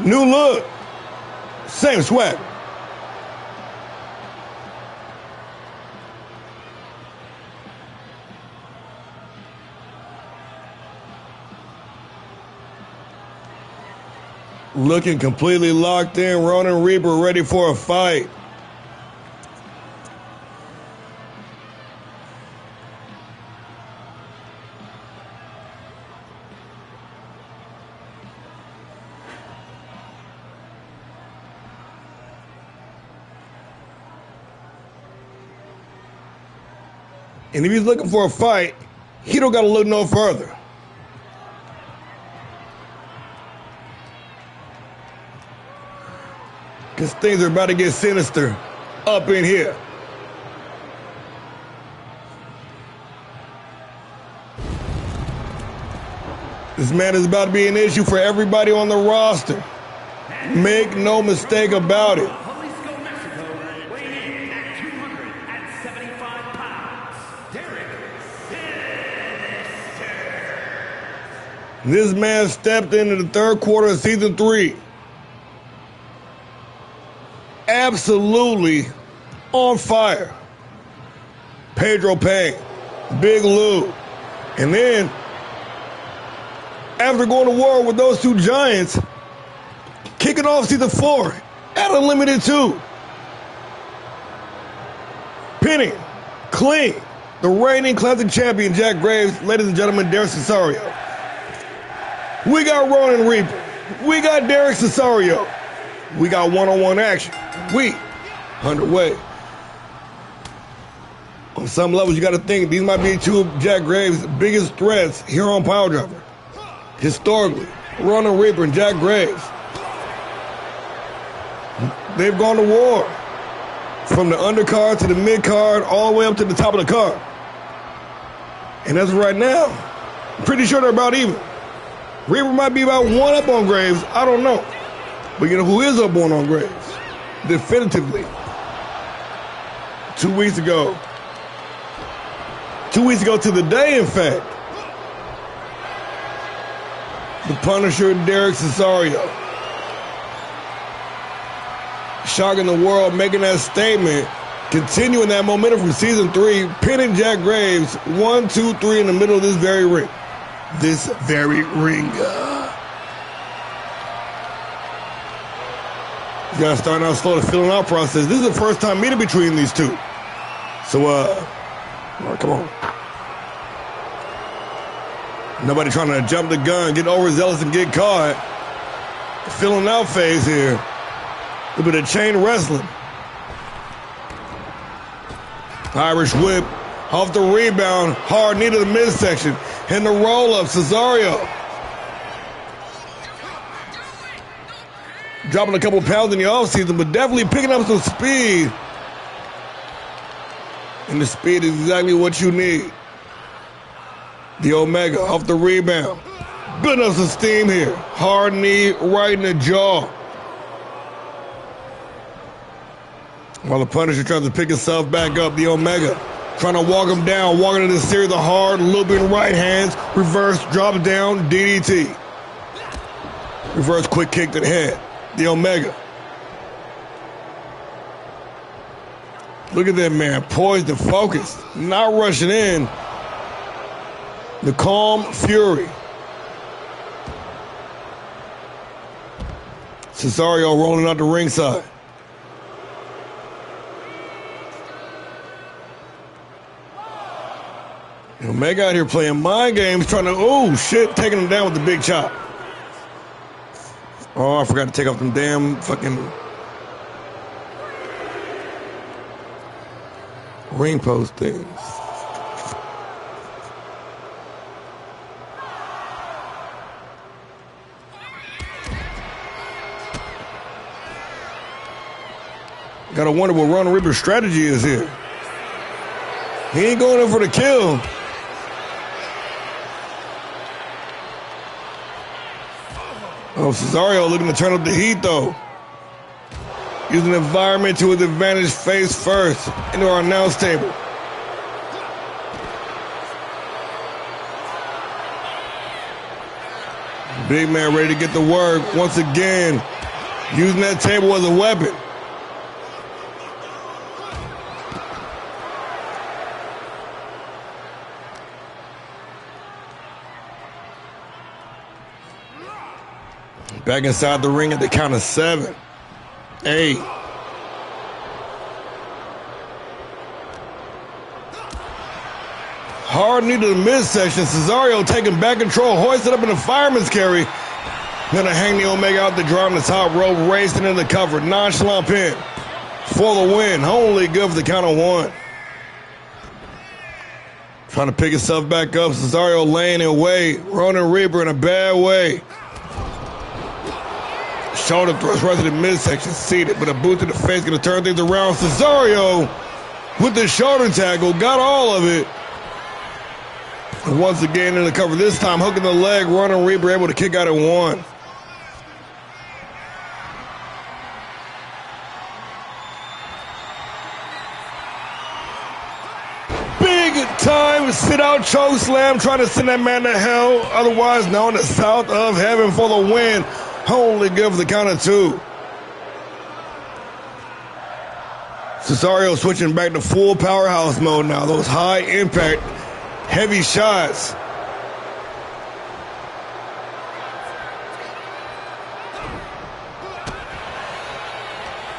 New look, same swag. Looking completely locked in, Ronin Reaper ready for a fight. And if he's looking for a fight, he don't got to look no further. Because things are about to get sinister up in here. This man is about to be an issue for everybody on the roster. Make no mistake about it. This man stepped into the third quarter of season 3. Absolutely on fire. Pedro Payne, Big Lou. And then, after going to war with those two giants, kicking off season 4 at Unlimited 2. Pinning, clean, the reigning classic champion Jack Graves, ladies and gentlemen, Derek Cesario. We got Ronin Reaper. We got Derek Cesario. We got one-on-one action. We underway. On some levels, you got to think these might be two of Jack Graves' biggest threats here on PileDriver. Historically, Ronin Reaper and Jack Graves. They've gone to war. From the undercard to the mid-card, all the way up to the top of the card. And as of right now, I'm pretty sure they're about even. Reaper might be about one up on Graves. I don't know. But you know who is up one on Graves? Definitively. 2 weeks ago. 2 weeks ago to the day, in fact. The Punisher, Derek Cesario. Shocking the world, making that statement, continuing that momentum from season 3, pinning Jack Graves 1, 2, 3 in the middle of this very ring. This very ring. You gotta start out slow, the feeling out process. This is the first time meeting between these two. So, all right, come on. Nobody trying to jump the gun, get overzealous and get caught. Feeling out phase here. A bit of chain wrestling. Irish whip off the rebound. Hard knee to the midsection. And the roll up. Cesario dropping a couple pounds in the offseason, but definitely picking up some speed. And the speed is exactly what you need. The Omega off the rebound. Building up some steam here. Hard knee right in the jaw. While the Punisher tries to pick himself back up, the Omega trying to walk him down, walking into this series of hard, looping right hands, reverse, drop down, DDT. Reverse quick kick to the head, the Omega. Look at that man, poised and focused, not rushing in. The calm fury. Cesario rolling out the ringside. Omega out here playing mind games, trying to, oh shit, taking him down with the big chop. Oh, I forgot to take off them damn fucking ring post things. Gotta wonder what Ronin Reaper's strategy is here. He ain't going in for the kill. Oh, Cesario looking to turn up the heat, though. Using the environment to his advantage face first into our announce table. Big man ready to get to work once again. Using that table as a weapon. Back inside the ring at the count of 7, 8. Hard knee to the midsection. Cesario taking back control, hoisted up in the fireman's carry. Gonna hang the Omega out the dry on the top rope, racing in the cover. Nonchalant pin for the win. Only good for the count of 1. Trying to pick himself back up. Cesario laying in wait. Ronin Reaper in a bad way. Shoulder thrust right to the midsection, seated, but a boot to the face gonna turn things around. Cesario with the shoulder tackle, got all of it. And once again in the cover, this time hooking the leg, Ronin Reaper able to kick out at 1. Big time sit-out choke slam, trying to send that man to hell, otherwise known as South of Heaven, for the win. Only give the count of 2. Cesario switching back to full powerhouse mode now. Those high impact, heavy shots.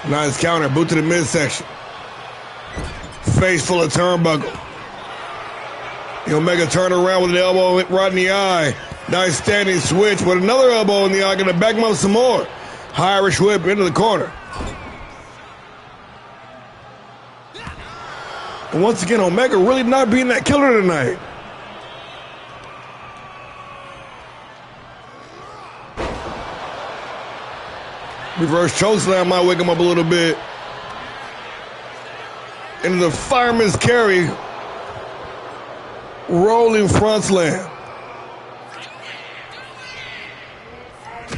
Nice counter, boot to the midsection. Face full of turnbuckle. The Omega turn around with an elbow right in the eye. Nice standing switch with another elbow in the eye. Gonna back him up some more. Irish whip into the corner. And once again, Omega really not being that killer tonight. Reverse chokeslam might wake him up a little bit. Into the fireman's carry. Rolling front slam.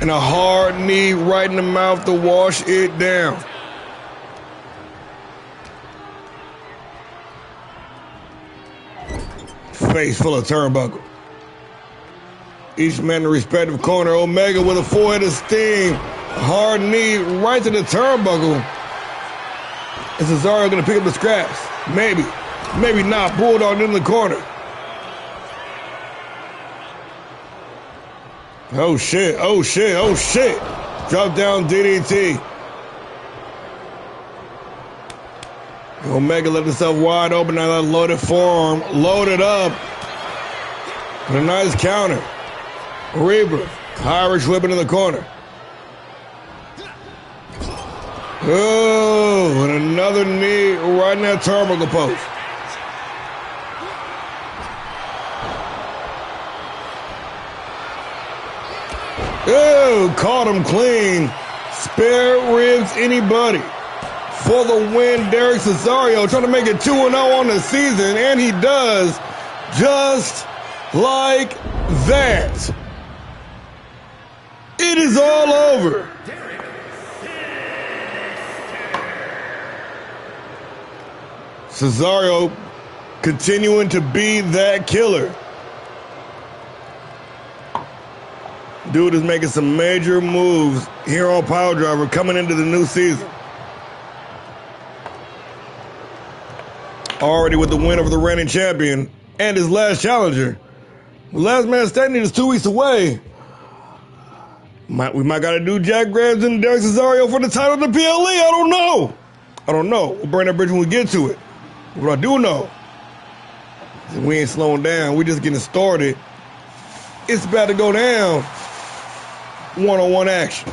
And a hard knee right in the mouth to wash it down. Face full of turnbuckle. Each man in the respective corner. Omega with a four-headed sting. Hard knee right to the turnbuckle. And Cesaro gonna pick up the scraps. Maybe. Maybe not. Bulldog in the corner. Oh shit, oh shit, oh shit. Drop down DDT. Omega left himself wide open. Now that loaded forearm. Loaded up. And a nice counter. Reaper. Irish whipping in the corner. Oh, and another knee right in that turnbuckle post. Oh, caught him clean. Spare ribs anybody. For the win, Derek Cesario trying to make it 2-0 on the season, and he does just like that. It is all over. Cesario continuing to be that killer. Dude is making some major moves here on PileDriver coming into the new season. Already with the win over the reigning champion and his last challenger. The last man standing is 2 weeks away. We might got to do Jack Graham and Derek Cesario for the title of the PLE. I don't know. We'll burn that bridge when we get to it. What I do know is we ain't slowing down. We just getting started. It's about to go down. One-on-one action.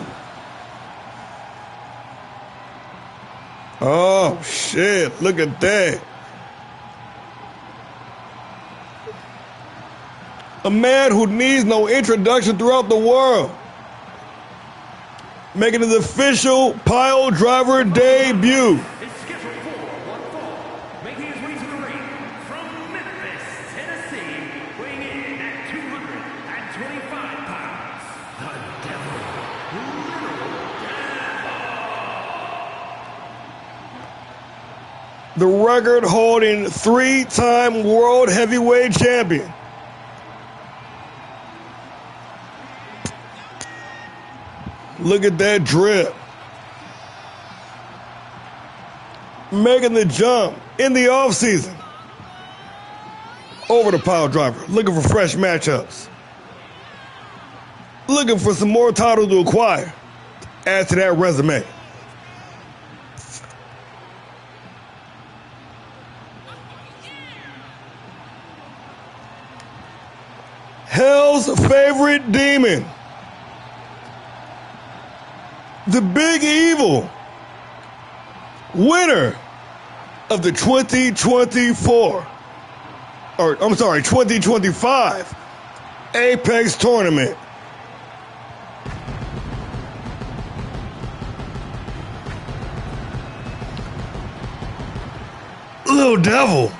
Oh, shit. Look at that. A man who needs no introduction throughout the world. Making his official PileDriver debut. Is scheduled for one fall. Making his way to the ring from Memphis, Tennessee, weighing in at 225 pounds. The Devil, The record-holding 3-time world heavyweight champion. Look at that drip. Making the jump in the offseason. Over to PileDriver, looking for fresh matchups. Looking for some more titles to acquire. Add to that resume. Hell's favorite demon. The Big Evil, winner of the 2025 Apex tournament. Little Devil.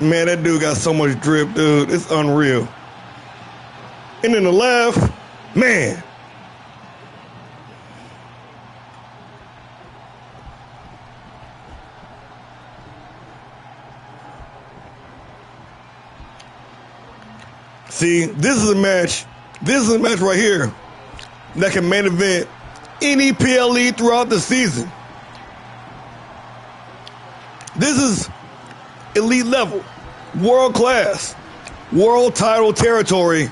Man, that dude got so much drip, dude. It's unreal. And then the left, man. See, this is a match. This is a match right here that can main event any PLE throughout the season. This is elite level, world class, world title territory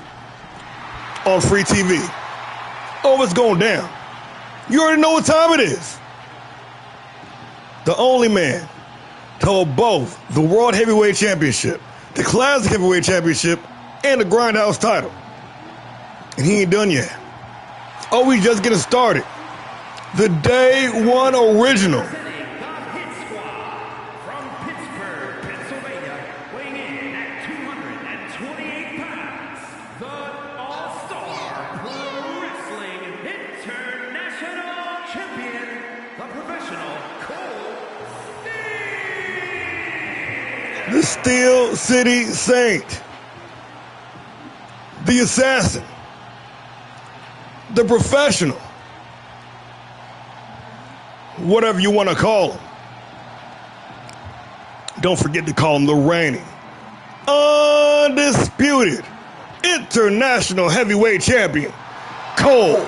on free TV. Oh, it's going down. You already know what time it is. The only man to hold both the World Heavyweight Championship, the Classic Heavyweight Championship, and the Grindhouse title. And he ain't done yet. Oh, we just getting started. The Day One Original. The Steel City Saint, the Assassin, the Professional, whatever you want to call him. Don't forget to call him the reigning, undisputed, international heavyweight champion, Cold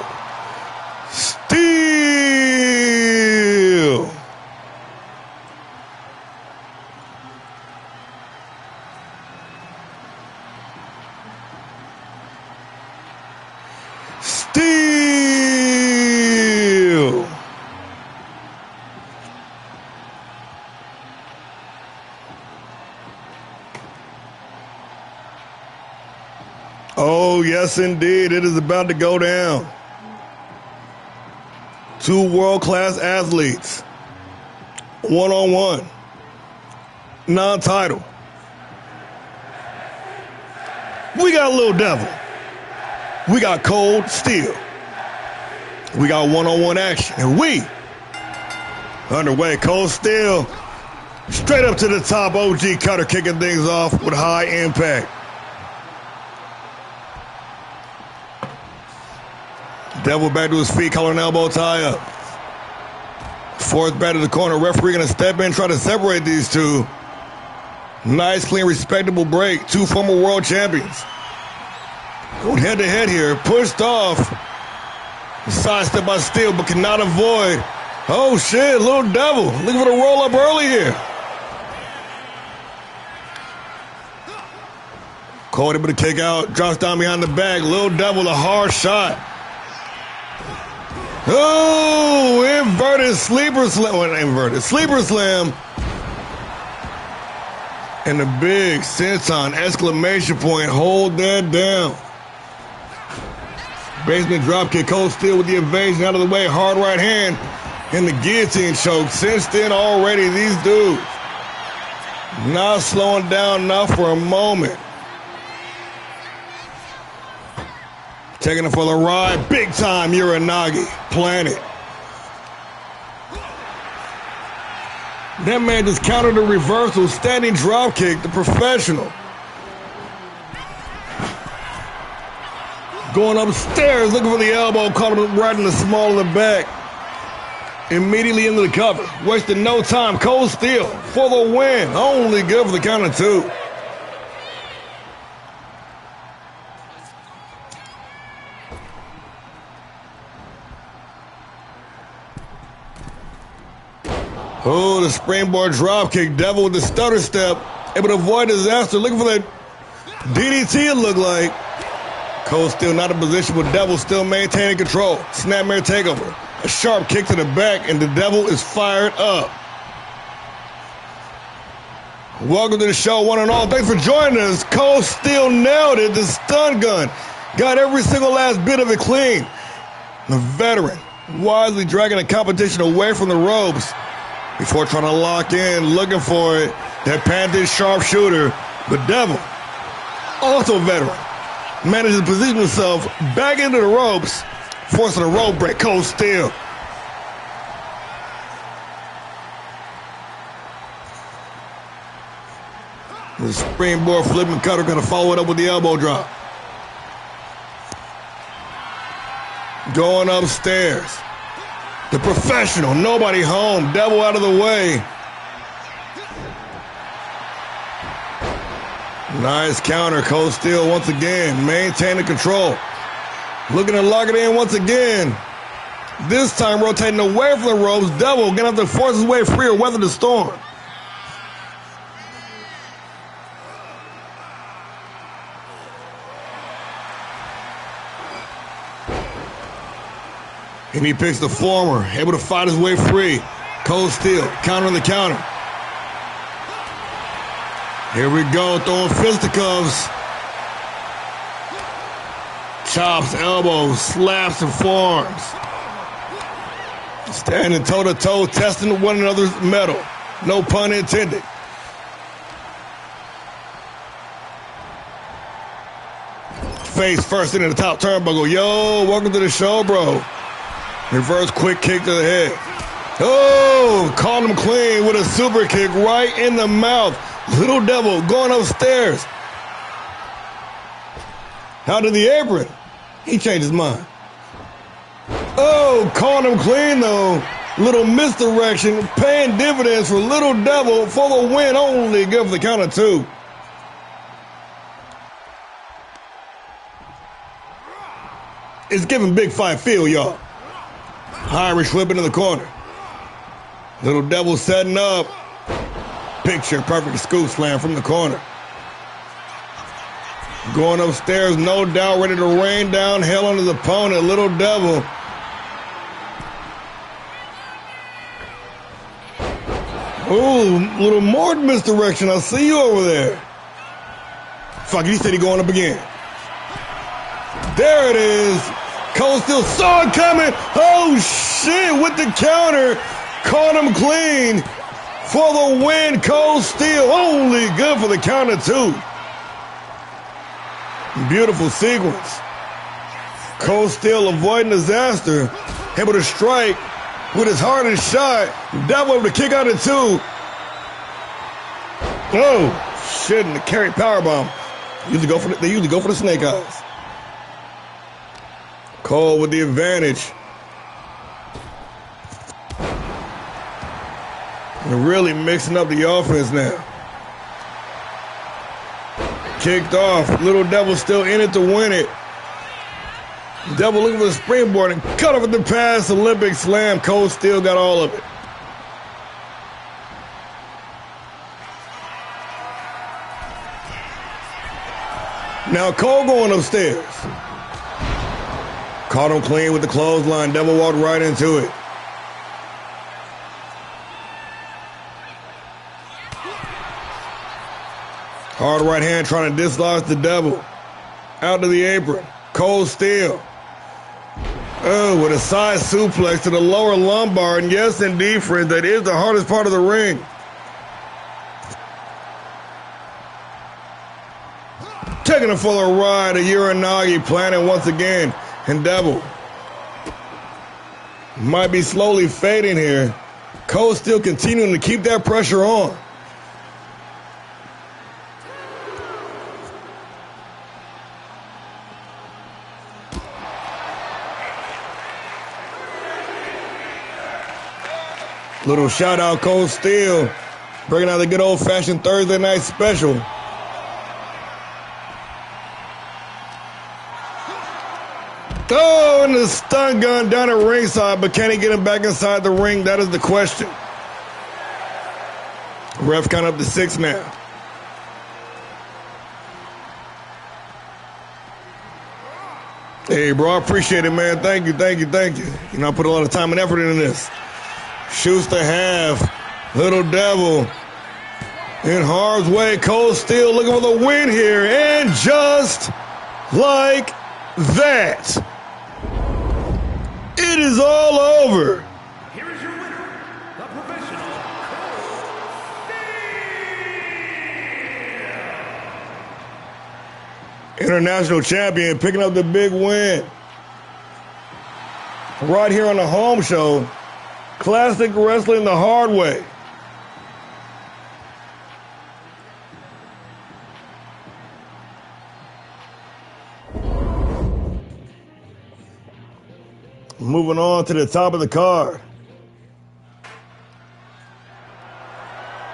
Steel. Steel. Oh, yes, indeed. It is about to go down. Two world-class athletes. One-on-one. Non-title. We got Little Devil. We got Cold Steel. We got one-on-one action. And we underway. Cold Steel straight up to the top. OG Cutter kicking things off with high impact. Devil back to his feet, collar and elbow tie up. Fourth back to the corner. Referee going to step in, try to separate these two. Nice, clean, respectable break. Two former world champions. Going head to head here, pushed off. Sidestep by Steel, but cannot avoid. Oh shit, Little Devil looking for the roll up early here. Cold able to kick out, drops down behind the back. Little Devil, a hard shot. Oh, inverted sleeper slam. Well, inverted sleeper slam. And the big senton exclamation point. Hold that down. Basement dropkick. Cold Steel with the invasion out of the way. Hard right hand. And the guillotine choke. Cinched in already. These dudes not slowing down enough for a moment. Taking it for the ride. Big time Uranagi. Planet. That man just countered the reversal. Standing dropkick. The Professional. Going upstairs, looking for the elbow, caught him right in the small of the back. Immediately into the cover. Wasting no time. Cold Steel for the win. Only good for the count of two. Oh, the springboard dropkick. Devil with the stutter step. Able to avoid disaster. Looking for that DDT, it looked like. Cold Steel not in position, but Devil still maintaining control. Snapmare takeover. A sharp kick to the back, and the Devil is fired up. Welcome to the show, one and all. Thanks for joining us. Cold Steel nailed it. The stun gun. Got every single last bit of it clean. The veteran wisely dragging the competition away from the ropes before trying to lock in, looking for it. That patented sharpshooter. But Devil, also a veteran, manages to position himself back into the ropes, forcing a rope break. Cold Steel. The springboard flipping cutter gonna follow it up with the elbow drop. Going upstairs. The Professional, nobody home. Devil out of the way. Nice counter. Cold Steel once again. Maintaining control. Looking to lock it in once again. This time rotating away from the ropes. Devil gonna have to force his way free or weather the storm. And he picks the former, able to fight his way free. Cold Steel, counter on the counter. Here we go, throwing fisticuffs. Chops, elbows, slaps, and forearms. Standing toe-to-toe, testing one another's metal. No pun intended. Face first into the top turnbuckle. Yo, welcome to the show, bro. Reverse quick kick to the head. Oh, caught him clean with a super kick right in the mouth. Little Devil going upstairs. Out to the apron. He changed his mind. Oh, caught him clean though. Little misdirection, paying dividends for Little Devil for the win only. Good for the count of 2. It's giving big fight feel, y'all. Irish whip into the corner. Little Devil setting up. Picture perfect scoop slam from the corner. Going upstairs, no doubt, ready to rain down hell on his opponent. Little Devil. Ooh, little more misdirection. I see you over there. Fuck it, he said he going up again. There it is. Cole still saw it coming. Oh, shit, with the counter. Caught him clean for the win. Cold Steel only good for the count of 2. Beautiful sequence. Cold Steel avoiding disaster. Able to strike with his hardest shot. Devil able to kick out at 2. Oh, shit, and the carry powerbomb. They usually go for the snake eyes. Cole with the advantage. They're really mixing up the offense now. Kicked off. Little Devil still in it to win it. Devil looking for the springboard and cut off at the pass. Olympic slam. Cole still got all of it. Now Cole going upstairs. Caught him clean with the clothesline. Devil walked right into it. Hard right hand trying to dislodge the Devil. Out to the apron. Cold Steel. Oh, with a side suplex to the lower lumbar. And yes, indeed, friends, that is the hardest part of the ring. Taking it for the ride. A Uranagi planning once again. And Devil might be slowly fading here. Cole still continuing to keep that pressure on. Little shout out Cole Steel, bringing out the good old fashioned Thursday night special. Oh, and the stun gun down at ringside, but can he get him back inside the ring? That is the question. Ref count up to 6 now. Hey, bro, I appreciate it, man. Thank you. You know, I put a lot of time and effort into this. Shoots the half. Little Devil in harm's way. Cole Steel looking for the win here. And just like that, it is all over. Here is your winner, the professional Cold Steel. International champion picking up the big win. Right here on the home show. Classic wrestling the hard way. Moving on to the top of the card.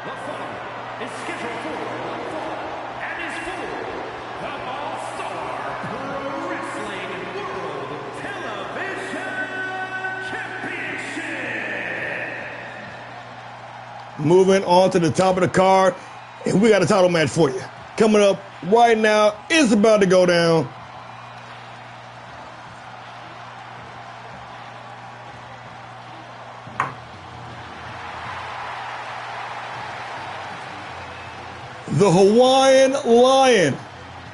The fight is scheduled for one fall and is Moving on to the top of the card, and we got a title match for you. Coming up right now, it's about to go down. The Hawaiian Lion.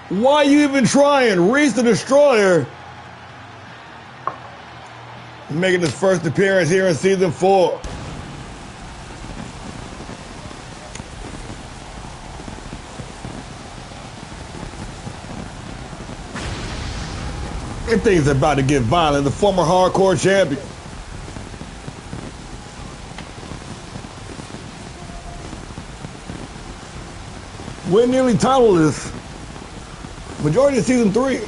Why you even trying? Reese the Destroyer making his first appearance here in season 4. And things are about to get violent. The former hardcore champion. We're nearly titleless. Majority of season 3.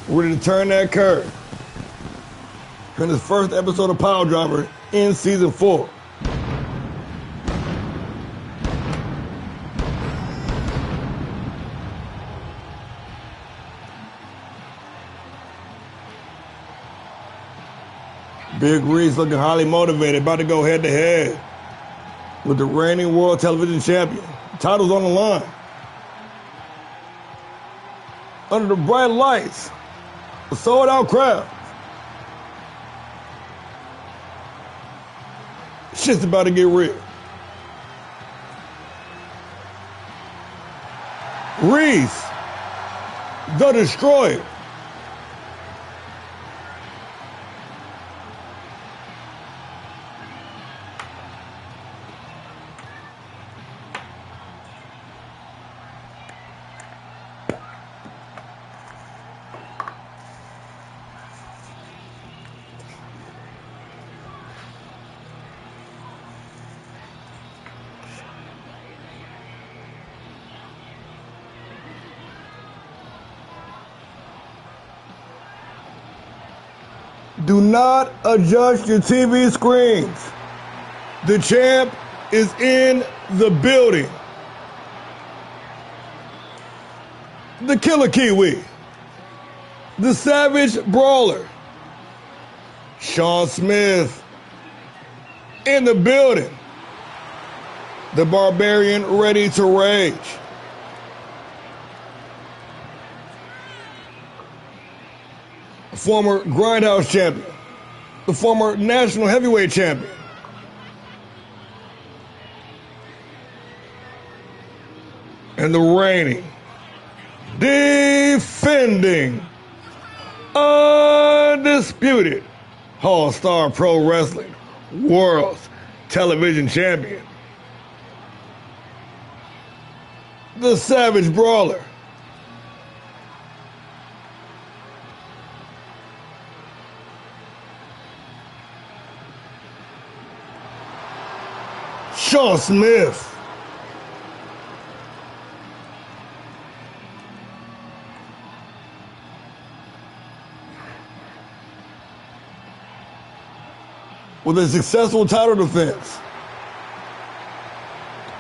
We're ready to turn that curve. In this first episode of PileDriver in season 4. Big Reese looking highly motivated, about to go head to head with the reigning world television champion. Title's on the line. Under the bright lights, a sold out crowd. Shit's about to get real. Reese, the Destroyer. Do not adjust your TV screens. The champ is in the building. The Killer Kiwi. The Savage Brawler. Sean Smith in the building. The Barbarian ready to rage. Former Grindhouse champion, the former national heavyweight champion, and the reigning, defending, undisputed All-Star Pro Wrestling World's Television Champion, the Savage Brawler. Sean Smith. With a successful title defense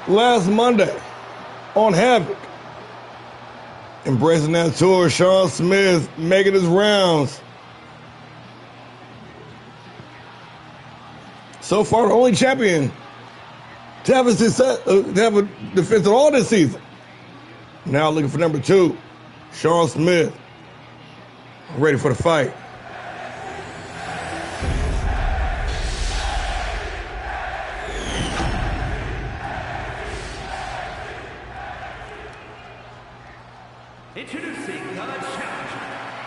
last Monday on Havoc. Embracing that tour, Sean Smith making his rounds. So far, the only champion to have a defense at all this season. Now looking for number 2, Sean Smith. Ready for the fight. Introducing the challenger,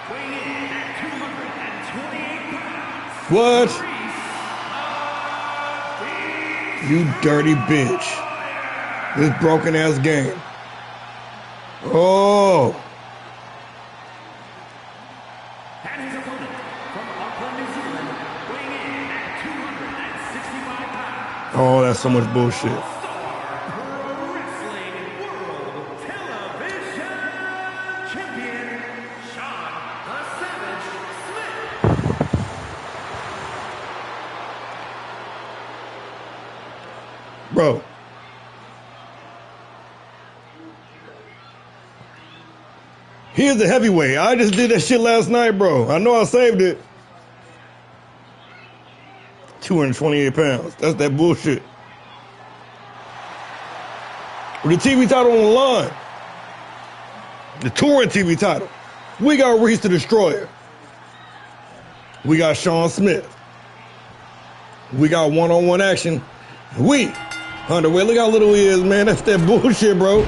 weighing in at 228 pounds. What? You dirty bitch. This broken ass game. Oh. And his opponent from Auckland, New Zealand, weighing in at 265 pounds. Oh, that's so much bullshit. ALLSTAR Pro Wrestling World Television Champion, Sean the Savage Smith. Bro. Here's the heavyweight. I just did that shit last night, bro. I know I saved it. 228 pounds. That's that bullshit. with the TV title on the line. The touring TV title. We got Reese the Destroyer. We got Sean Smith. We got one-on-one action. We underway. Look how little he is, man. That's that bullshit, bro.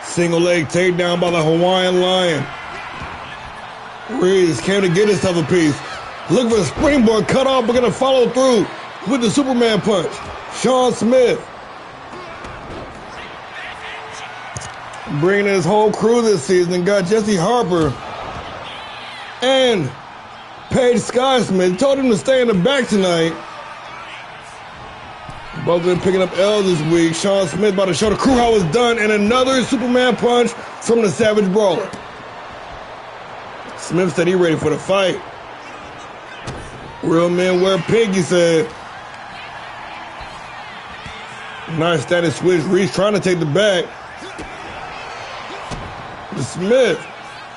Single leg takedown by the Hawaiian Lion. Reese came to get himself a piece. Look for the springboard cut off, but gonna follow through with the Superman punch. Sean Smith bringing his whole crew this season. Got Jesse Harper and Paige Skysmith. Told him to stay in the back tonight. Both been picking up L's this week. Sean Smith about to show the crew how it's done, and another Superman punch from the Savage Brawler. Smith said he ready for the fight. Real men wear pink, he said. Nice standing switch. Reese trying to take the back. Smith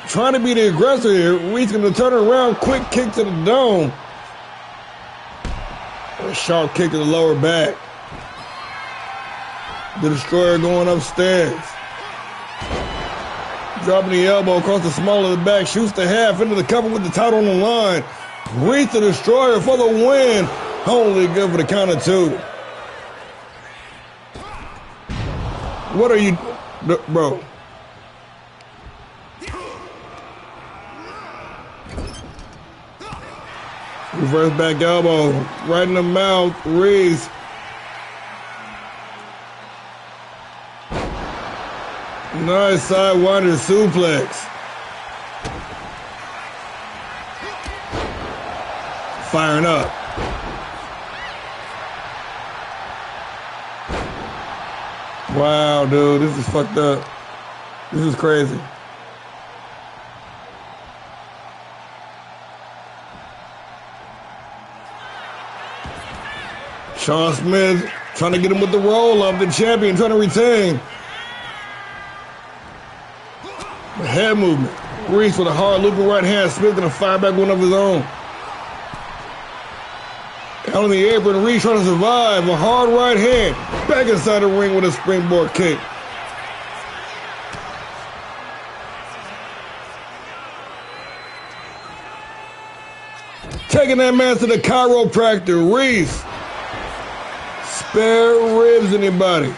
trying to be the aggressor here. Reese going to turn it around. Quick kick to the dome. A sharp kick to the lower back. The Destroyer going upstairs. Dropping the elbow across the small of the back. Shoots the half into the cover with the title on the line. Reese the Destroyer for the win. Only good for the count of 2. What are you, bro? Reverse back elbow, right in the mouth, Reese. Nice sidewinder suplex. Firing up. Wow, dude, this is fucked up. This is crazy. Sean Smith trying to get him with the roll up. The champion trying to retain. The head movement. Reese with a hard looping right hand. Smith gonna fire back one of his own. Out on the apron, Reese trying to survive. A hard right hand. Back inside the ring with a springboard kick. Taking that man to the chiropractor. Reese. Spare ribs, anybody?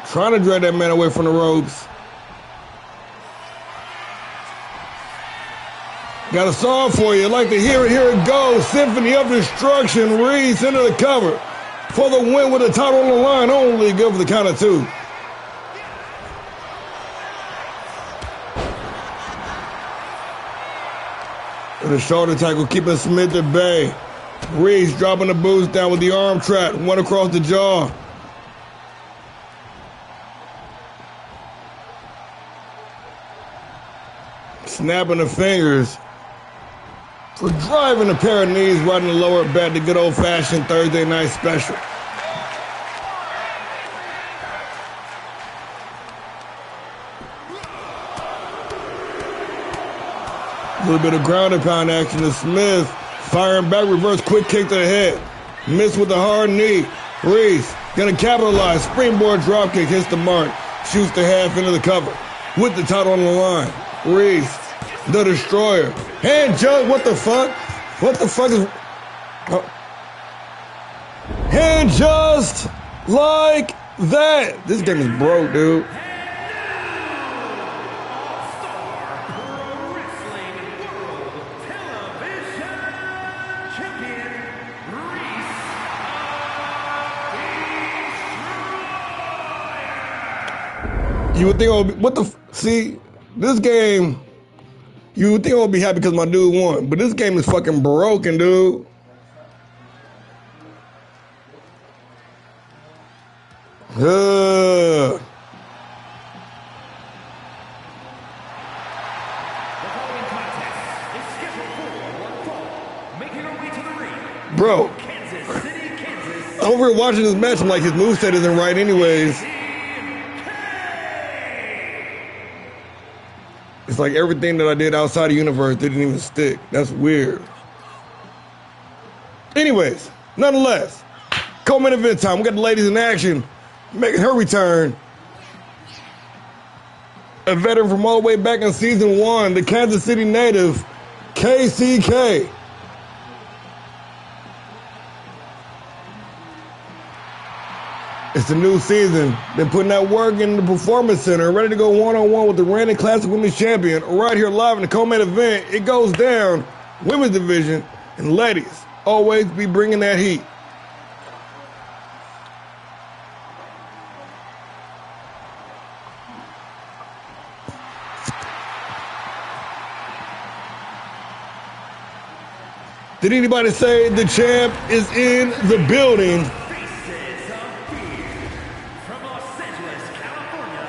Trying to drag that man away from the ropes. Got a song for you. I'd like to hear it. Here it goes. Symphony of Destruction. Reese into the cover for the win with the title on the line. Only good for the count of 2. And the shoulder tackle keeping Smith at bay. Reese dropping the boots down with the arm trap. One across the jaw. Snapping the fingers. For driving a pair of knees right in the lower back, the good old-fashioned Thursday night special. A little bit of ground and pound action to Smith. Firing back, reverse quick kick to the head. Missed with the hard knee. Reese gonna capitalize. Springboard dropkick hits the mark. Shoots the half into the cover with the title on the line. Reese, the Destroyer. Hand jug, what the fuck? What the fuck is... And just like that. This game is broke, dude. You would think I would be, what the, see, this game, you would think I would be happy because my dude won, but this game is fucking broken, dude. Bro, I'm over here watching this match, I'm like, his moveset isn't right anyways. It's like everything that I did outside the universe didn't even stick. That's weird. Anyways, nonetheless, co-main event time. We got the ladies in action, making her return. A veteran from all the way back in season 1, the Kansas City native, KCK. It's a new season. Been putting that work in the Performance Center, ready to go one-on-one with the reigning Classic Women's Champion. Right here live in the co-main event, it goes down, women's division, and ladies always be bringing that heat. Did anybody say the champ is in the building? Faces of Fear. From Los Angeles, California,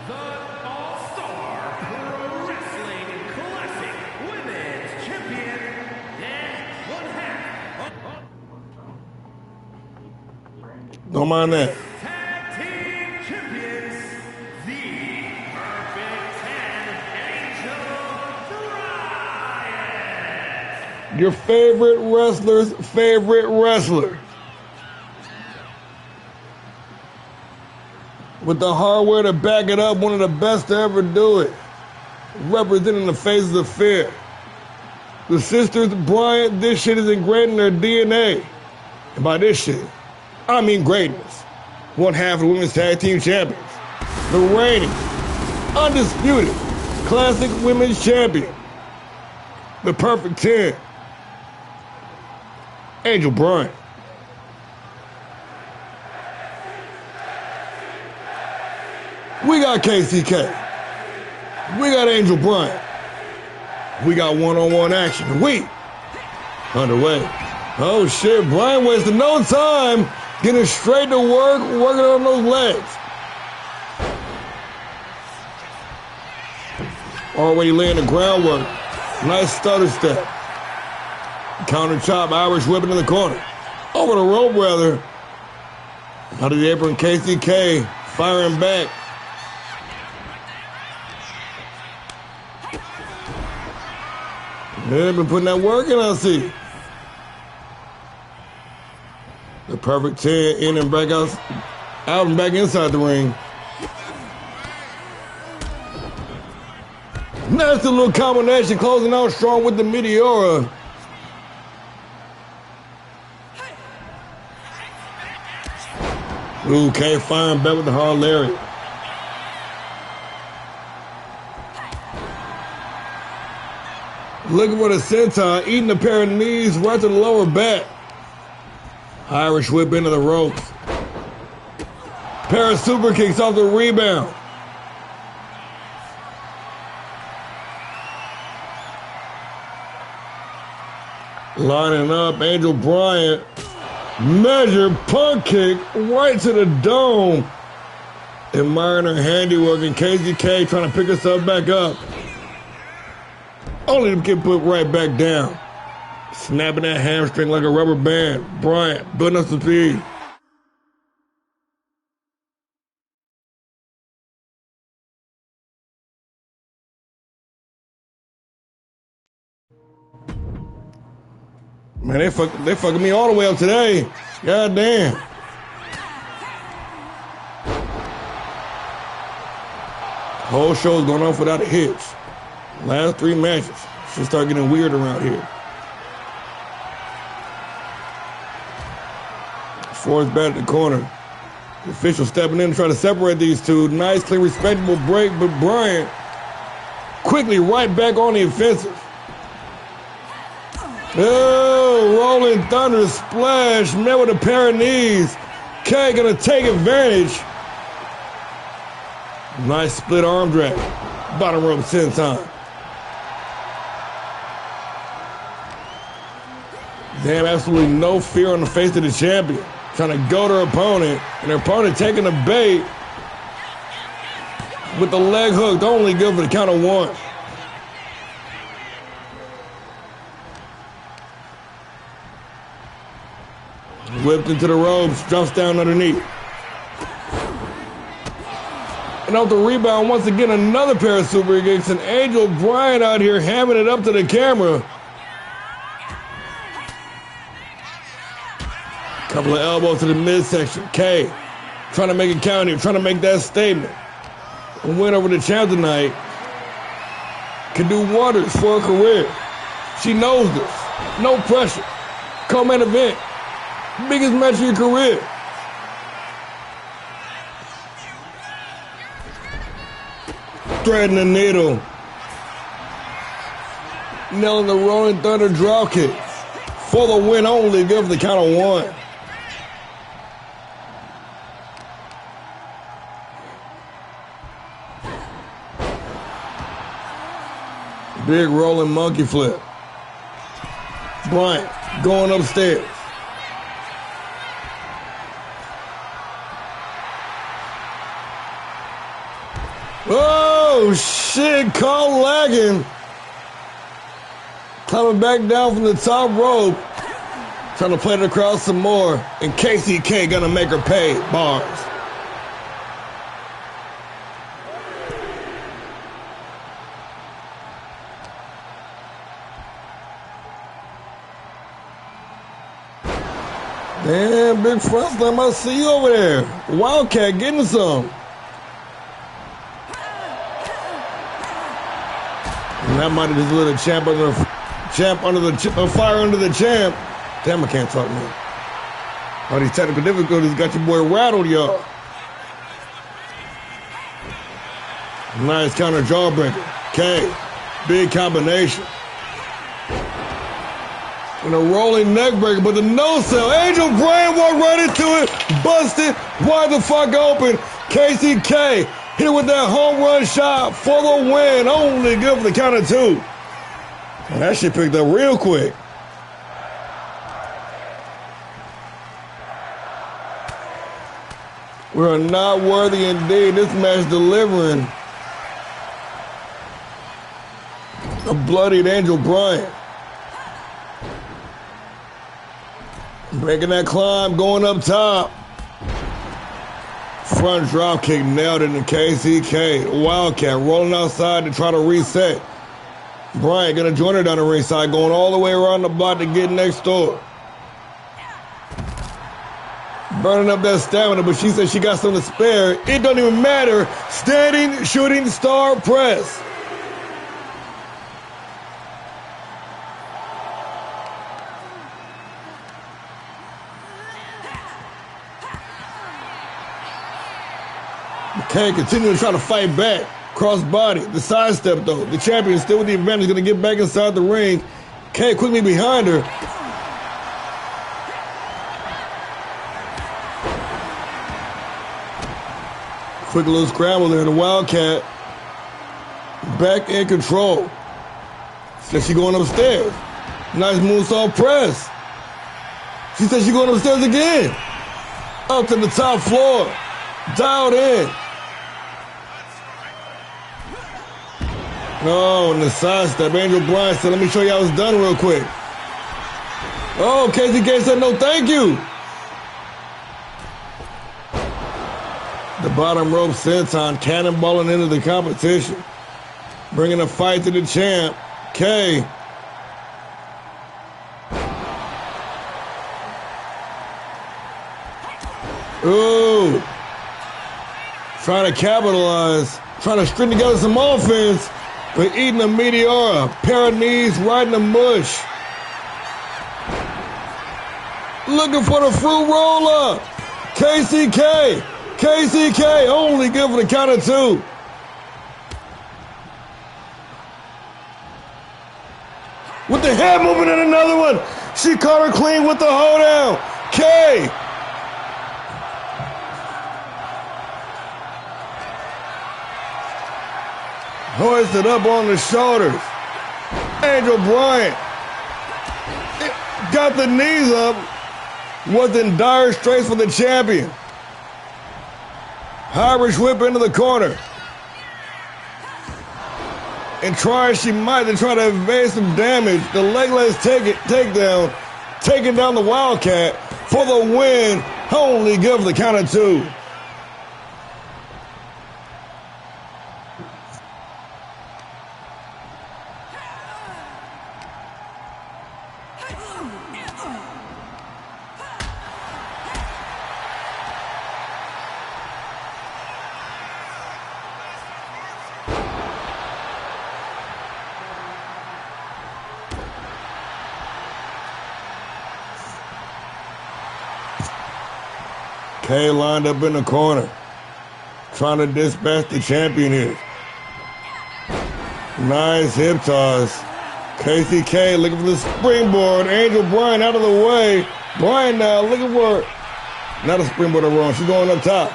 the All-Star Pro Wrestling Classic Women's Champion and one half. Don't mind that. Tag Team Champions, the Perfect 10 Angel Dryad. Your favorite wrestler's favorite wrestler. With the hardware to back it up, one of the best to ever do it. Representing the faces of fear. The sisters Bryant, this shit is ingrained in their DNA. And by this shit, I mean greatness. One half of the women's tag team champions. The reigning, undisputed, classic women's champion. The perfect 10. Angel Bryant. We got KCK. We got Angel Bryant. We got one-on-one action. We underway. Oh shit, Bryant wasted no time getting straight to work, working on those legs. Already laying the groundwork. Nice stutter step. Counter chop, Irish whipping in the corner. Over the rope, rather. Out of the apron, KCK firing back. Yeah, been putting that work in, I see. The perfect 10 in and back out and back inside the ring. Nasty little combination, closing out strong with the Meteora. Ooh, K firing back with the hard lariat. Looking for the senton, eating a pair of knees right to the lower back. Irish whip into the ropes. Pair of super kicks off the rebound. Lining up, Angel Bryant. Measure punt kick right to the dome. Admiring her handiwork, and KZK trying to pick herself back up. Only to get put right back down. Snapping that hamstring like a rubber band. Bryant building up some speed. Man, they fucking me all the way up today. God damn. Whole show's going off without a hitch. Last 3 matches. Should start getting weird around here. Forrest back at the corner. The official stepping in to try to separate these two. Nice, clean, respectable break, but Bryant quickly right back on the offensive. Oh, rolling thunder splash, met with a pair of knees. K gonna take advantage. Nice split arm drag. Bottom rope senton. Damn, absolutely no fear on the face of the champion. Trying to goad her opponent, and her opponent taking the bait with the leg hook. Only good for the count of 1. Whipped into the ropes, drops down underneath. And off the rebound, once again, another pair of super kicks. And Angel Bryant out here hamming it up to the camera. Couple of elbows to the midsection. Kay trying to make it count here, trying to make that statement. A win over the champ tonight can do wonders for her career. She knows this. No pressure. Co-main event. Biggest match of your career. Threading the needle. Nailing the Rolling Thunder drop kick. For the win only, give the count of 1. Big rolling monkey flip. Bryant going upstairs. Oh, shit, caught lagging. Coming back down from the top rope. Trying to play it across some more. And KCK gonna make her pay. Bars. Damn, big front slam, I see you over there. Wildcat getting some. And that might have just lit a champ under the fire under the champ. Damn, I can't talk now. All these technical difficulties got your boy rattled, y'all. Nice counter jawbreaker. K, big combination. And a rolling neck breaker, but the no sell. Angel Bryant walked right into it, busted, wide the fuck open. KCK hit it with that home run shot for the win. Only good for the count of 2. And that shit picked up real quick. We are not worthy indeed. This match delivering a bloodied Angel Bryant. Making that climb, going up top. Front drop kick nailed it in KCK. Wildcat rolling outside to try to reset. Bryant gonna join her down the ringside, going all the way around the block to get next door. Burning up that stamina, but she said she got something to spare. It don't even matter. Standing shooting star press. McKay continuing to try to fight back. Cross body. The sidestep though. The champion still with the advantage. Going to get back inside the ring. Kay quickly behind her. Quick little scramble there. The Wildcat back in control. Said she going upstairs. Nice moonsault press. She said she going upstairs again. Up to the top floor. Dialed in. Oh, and the sidestep. Angel Bryant said, let me show you how it's done real quick. Oh, KCK said, no, thank you. The bottom rope senton cannonballing into the competition. Bringing a fight to the champ. K. Ooh. Trying to capitalize. Trying to string together some offense. But eating a Meteora. Pair of knees right in the mush. Looking for the fruit roll-up. KCK. KCK only good for the count of 2. With the head movement and another one. She caught her clean with the hoedown. K. Hoisted up on the shoulders. Angel Bryant got the knees up. Was in dire straits for the champion. Irish whip into the corner. And try as she might to try to evade some damage. The legless takedown, taking down the Wildcat for the win. Only good for the count of 2. Kay lined up in the corner, trying to dispatch the champion here. Nice hip toss. Casey K looking for the springboard. Angel Bryan out of the way. Bryan now looking for, not a springboard wrong. She's going up top.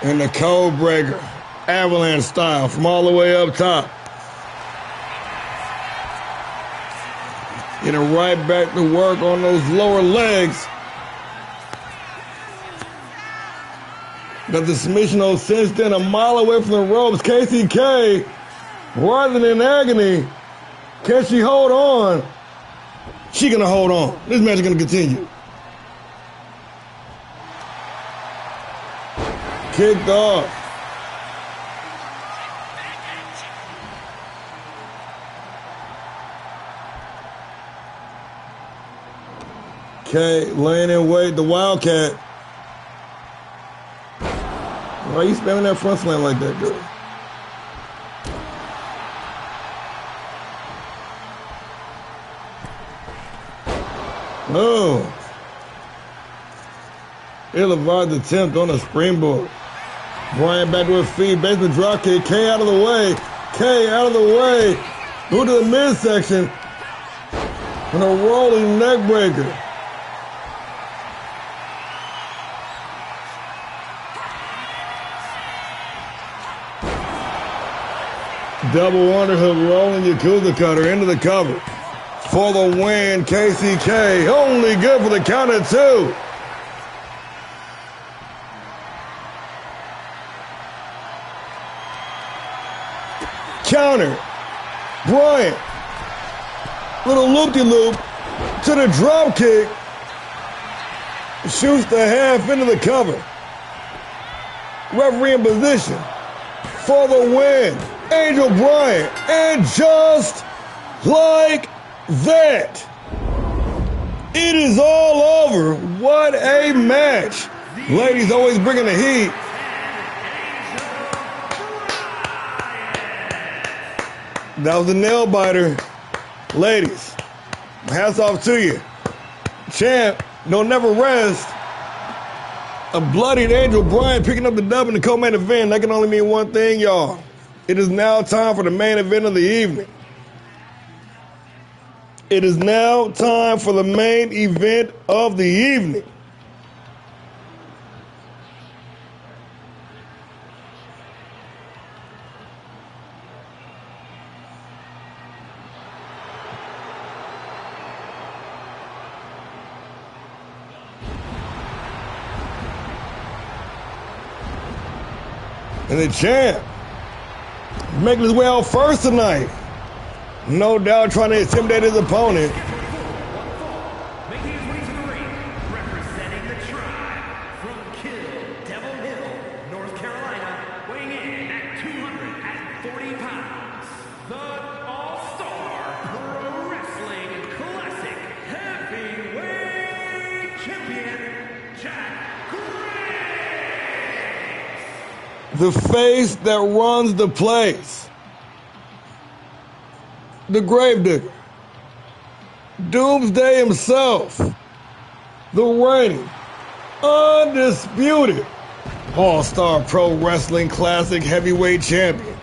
And the code breaker, avalanche style, from all the way up top. Getting right back to work on those lower legs. Got the submission hold since then, a mile away from the ropes. Casey K, writhing in agony. Can she hold on? She gonna hold on. This match is gonna continue. Kicked off. K laying in wait, the Wildcat. Why are you spamming that front slam like that, girl? Oh. Ill-advised attempt on a springboard. Bryan back to her feet, basement drop kick. K out of the way. K out of the way. Go to the midsection. And a rolling neck breaker. Double underhook rolling Yakuza cutter into the cover. For the win, Casey K. Only good for the count of 2. Counter. Bryan. Little loop-de-loop to the drop kick. Shoots the half into the cover. Referee in position for the win. Angel Bryan. And just like that, it is all over. What a match. Ladies always bringing the heat. That was a nail biter. Ladies, hats off to you. Champ, don't never rest. A bloodied Angel Bryan picking up the dub in the co-main event. That can only mean one thing, y'all. It is now time for the main event of the evening. It is now time for the main event of the evening. And the champ making his way out first tonight. No doubt trying to intimidate his opponent. Making his way to the ring, representing the tribe from Devil Hill, North Carolina, weighing in at 240 pounds, the All-Star Pro Wrestling Classic Heavyweight Champion, Jack Graves. The face that runs the place. The Gravedigger. Doomsday himself. The reigning, undisputed All-Star Pro Wrestling Classic Heavyweight Champion.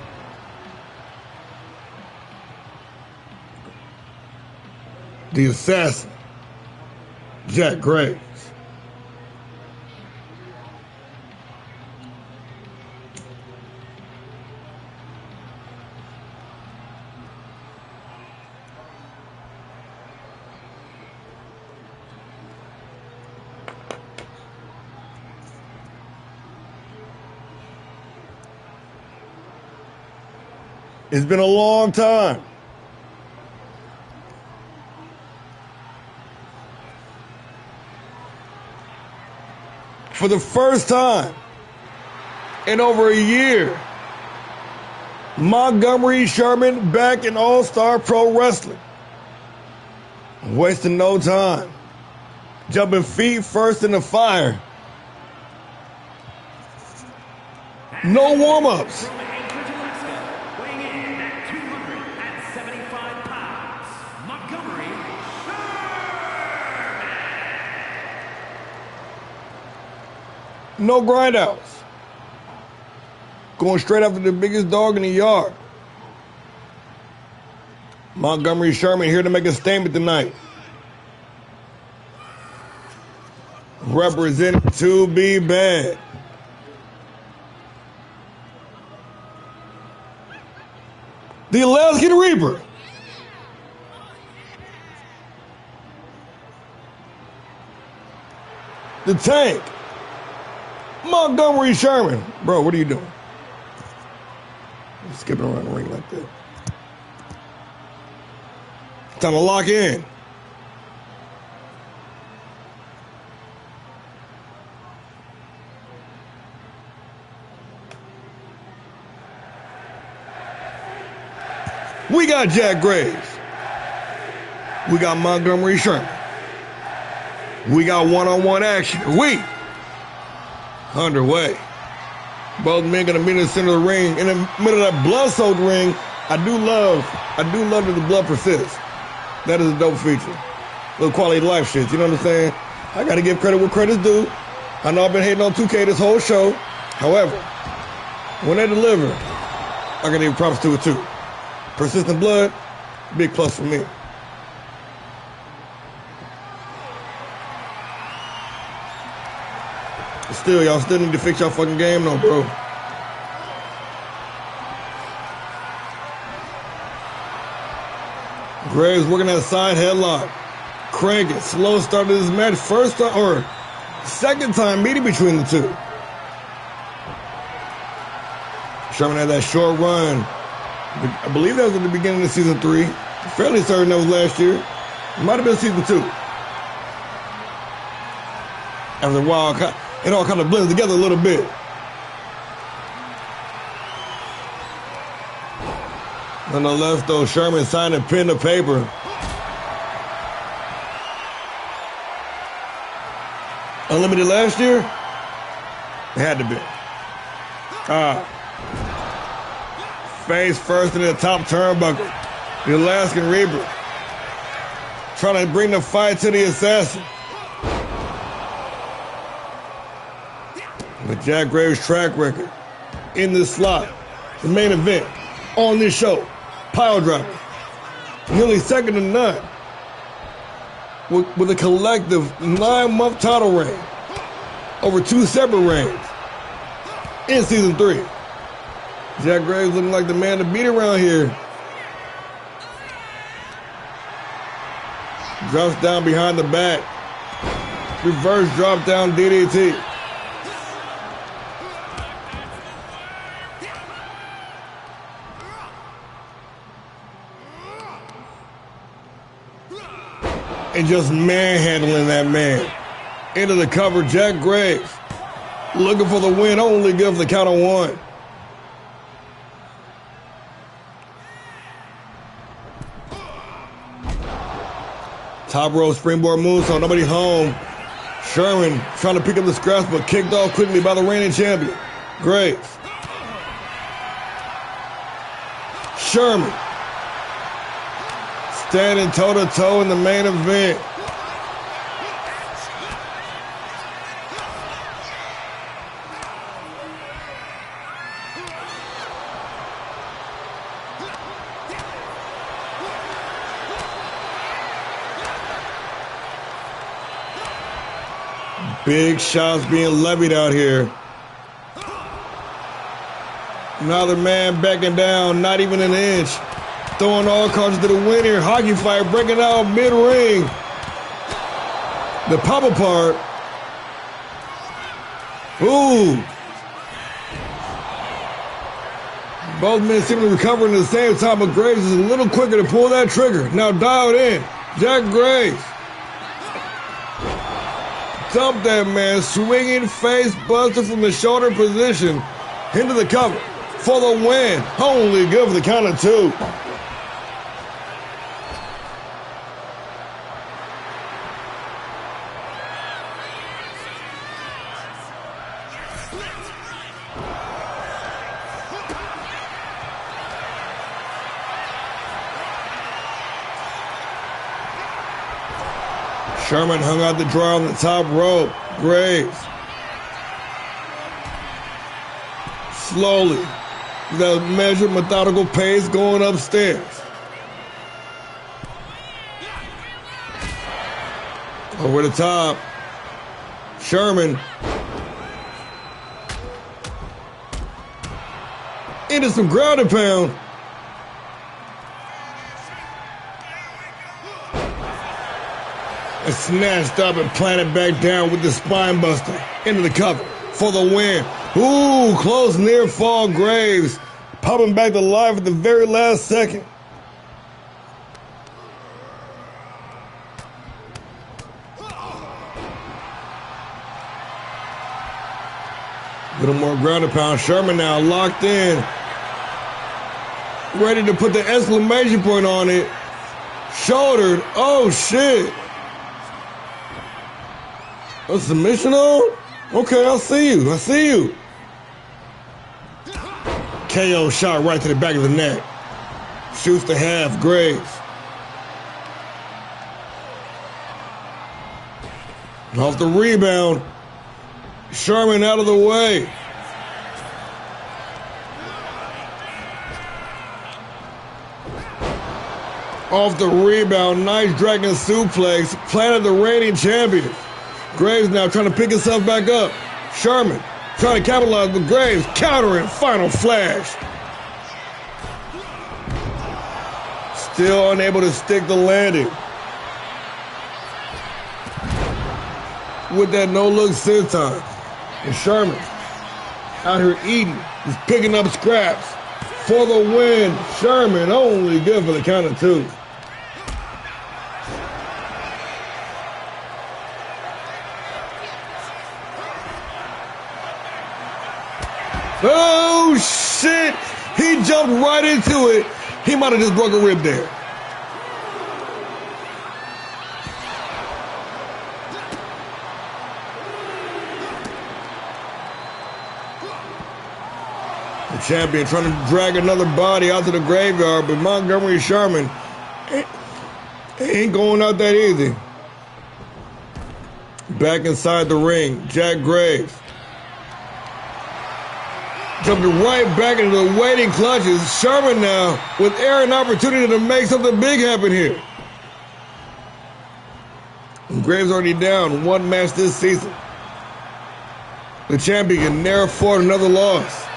The Assassin, Jack Graves. It's been a long time. For the first time in over a year, Montgomery Sherman back in All-Star Pro Wrestling. Wasting no time. Jumping feet first in the fire. No warm-ups. No grindouts. Going straight after the biggest dog in the yard. Montgomery Sherman here to make a statement tonight. Representing to be bad. The Alaskan Reaper. The Tank. Montgomery Sherman. Bro, what are you doing? You're skipping around the ring like that. Time to lock in. We got Jack Graves. We got Montgomery Sherman. We got one-on-one action. We underway. Both men gonna meet in the center of the ring. In the middle of that blood-soaked ring, I do love that the blood persists. That is a dope feature. Little quality of life shit, you know what I'm saying? I gotta give credit where credit's due. I know I've been hating on 2K this whole show. However, when they deliver, I gotta give props to it too. Persistent blood, big plus for me. Still, y'all still need to fix y'all fucking game though, bro. Graves working that side headlock. Cranking, slow start to this match. First time, or second time meeting between the two. Sherman had that short run. I believe that was at the beginning of season 3. Fairly certain that was last year. It might have been season 2. After a while, it all kind of blends together a little bit. On the left, though, Sherman signed a pen to paper. Unlimited last year? It had to be. Face first in the top turnbuckle. The Alaskan Reaper. Trying to bring the fight to the assassin. But Jack Graves' track record in this slot, the main event on this show, PileDriver, nearly second to none, with a collective 9-month title reign over 2 separate reigns in season 3. Jack Graves looking like the man to beat around here. Drops down behind the back. Reverse drop down DDT. And just manhandling that man. Into the cover, Jack Graves. Looking for the win, only give the count of 1. Top row springboard moonsault, nobody home. Sherman trying to pick up the scraps, but kicked off quickly by the reigning champion, Graves. Sherman standing toe-to-toe in the main event. Big shots being levied out here. Another man backing down, not even an inch. Throwing all cards to the win here. Hockey fight breaking out mid-ring. The pop apart. Ooh. Both men seem to be recovering at the same time, but Graves is a little quicker to pull that trigger. Now dialed in. Jack Graves. Dump that man, swinging face buster from the shoulder position into the cover for the win. Only good for the count of 2. Sherman hung out the draw on the top rope. Graves slowly. That measured, methodical pace going upstairs. Over the top. Sherman. Into some ground and pound. And snatched up and planted back down with the spine buster. Into the cover for the win. Ooh, close near fall Graves. Popping back to life at the very last second. A little more ground and pound. Sherman now locked in. Ready to put the exclamation point on it. Shouldered. Oh, shit. A submission on? Okay, I see you. I see you. KO shot right to the back of the neck. Shoots to half. Graves. Off the rebound. Sherman out of the way. Off the rebound. Nice dragon suplex. Planted the reigning champion. Graves now trying to pick himself back up. Sherman trying to capitalize with Graves. Countering. Final flash. Still unable to stick the landing. With that no-look senton. And Sherman out here eating. He's picking up scraps. For the win. Sherman only good for the count of two. Oh, shit. He jumped right into it. He might have just broke a rib there. The champion trying to drag another body out to the graveyard, but Montgomery Sherman ain't going out that easy. Back inside the ring, Jack Graves. Jumping right back into the waiting clutches. Sherman now with air and opportunity to make something big happen here. And Graves already down one match this season. The champion can never afford another loss.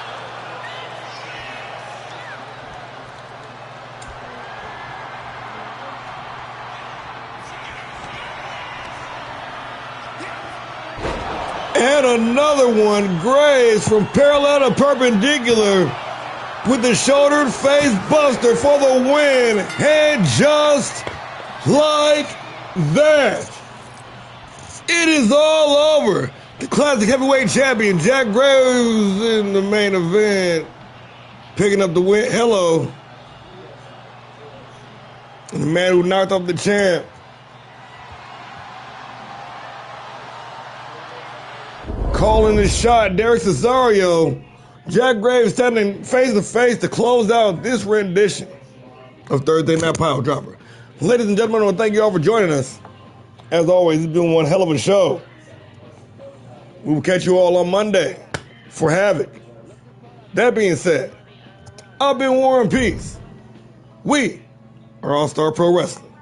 And another one, Graves from parallel to perpendicular with the shoulder face buster for the win. And just like that, it is all over. The classic heavyweight champion, Jack Graves, in the main event, picking up the win. Hello. And the man who knocked off the champ. Calling the shot, Derek Cesario. Jack Graves standing face to face to close out this rendition of Thursday Night PileDriver. Ladies and gentlemen, I want to thank you all for joining us. As always, it's been one hell of a show. We will catch you all on Monday for Havoc. That being said, I've been War and Peace. We are All-Star Pro Wrestling.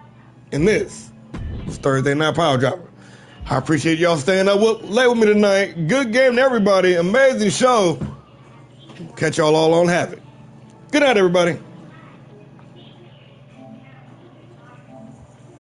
And this was Thursday Night PileDriver. I appreciate y'all staying up late with me tonight. Good game to everybody. Amazing show. Catch y'all all on Havoc. Good night, everybody.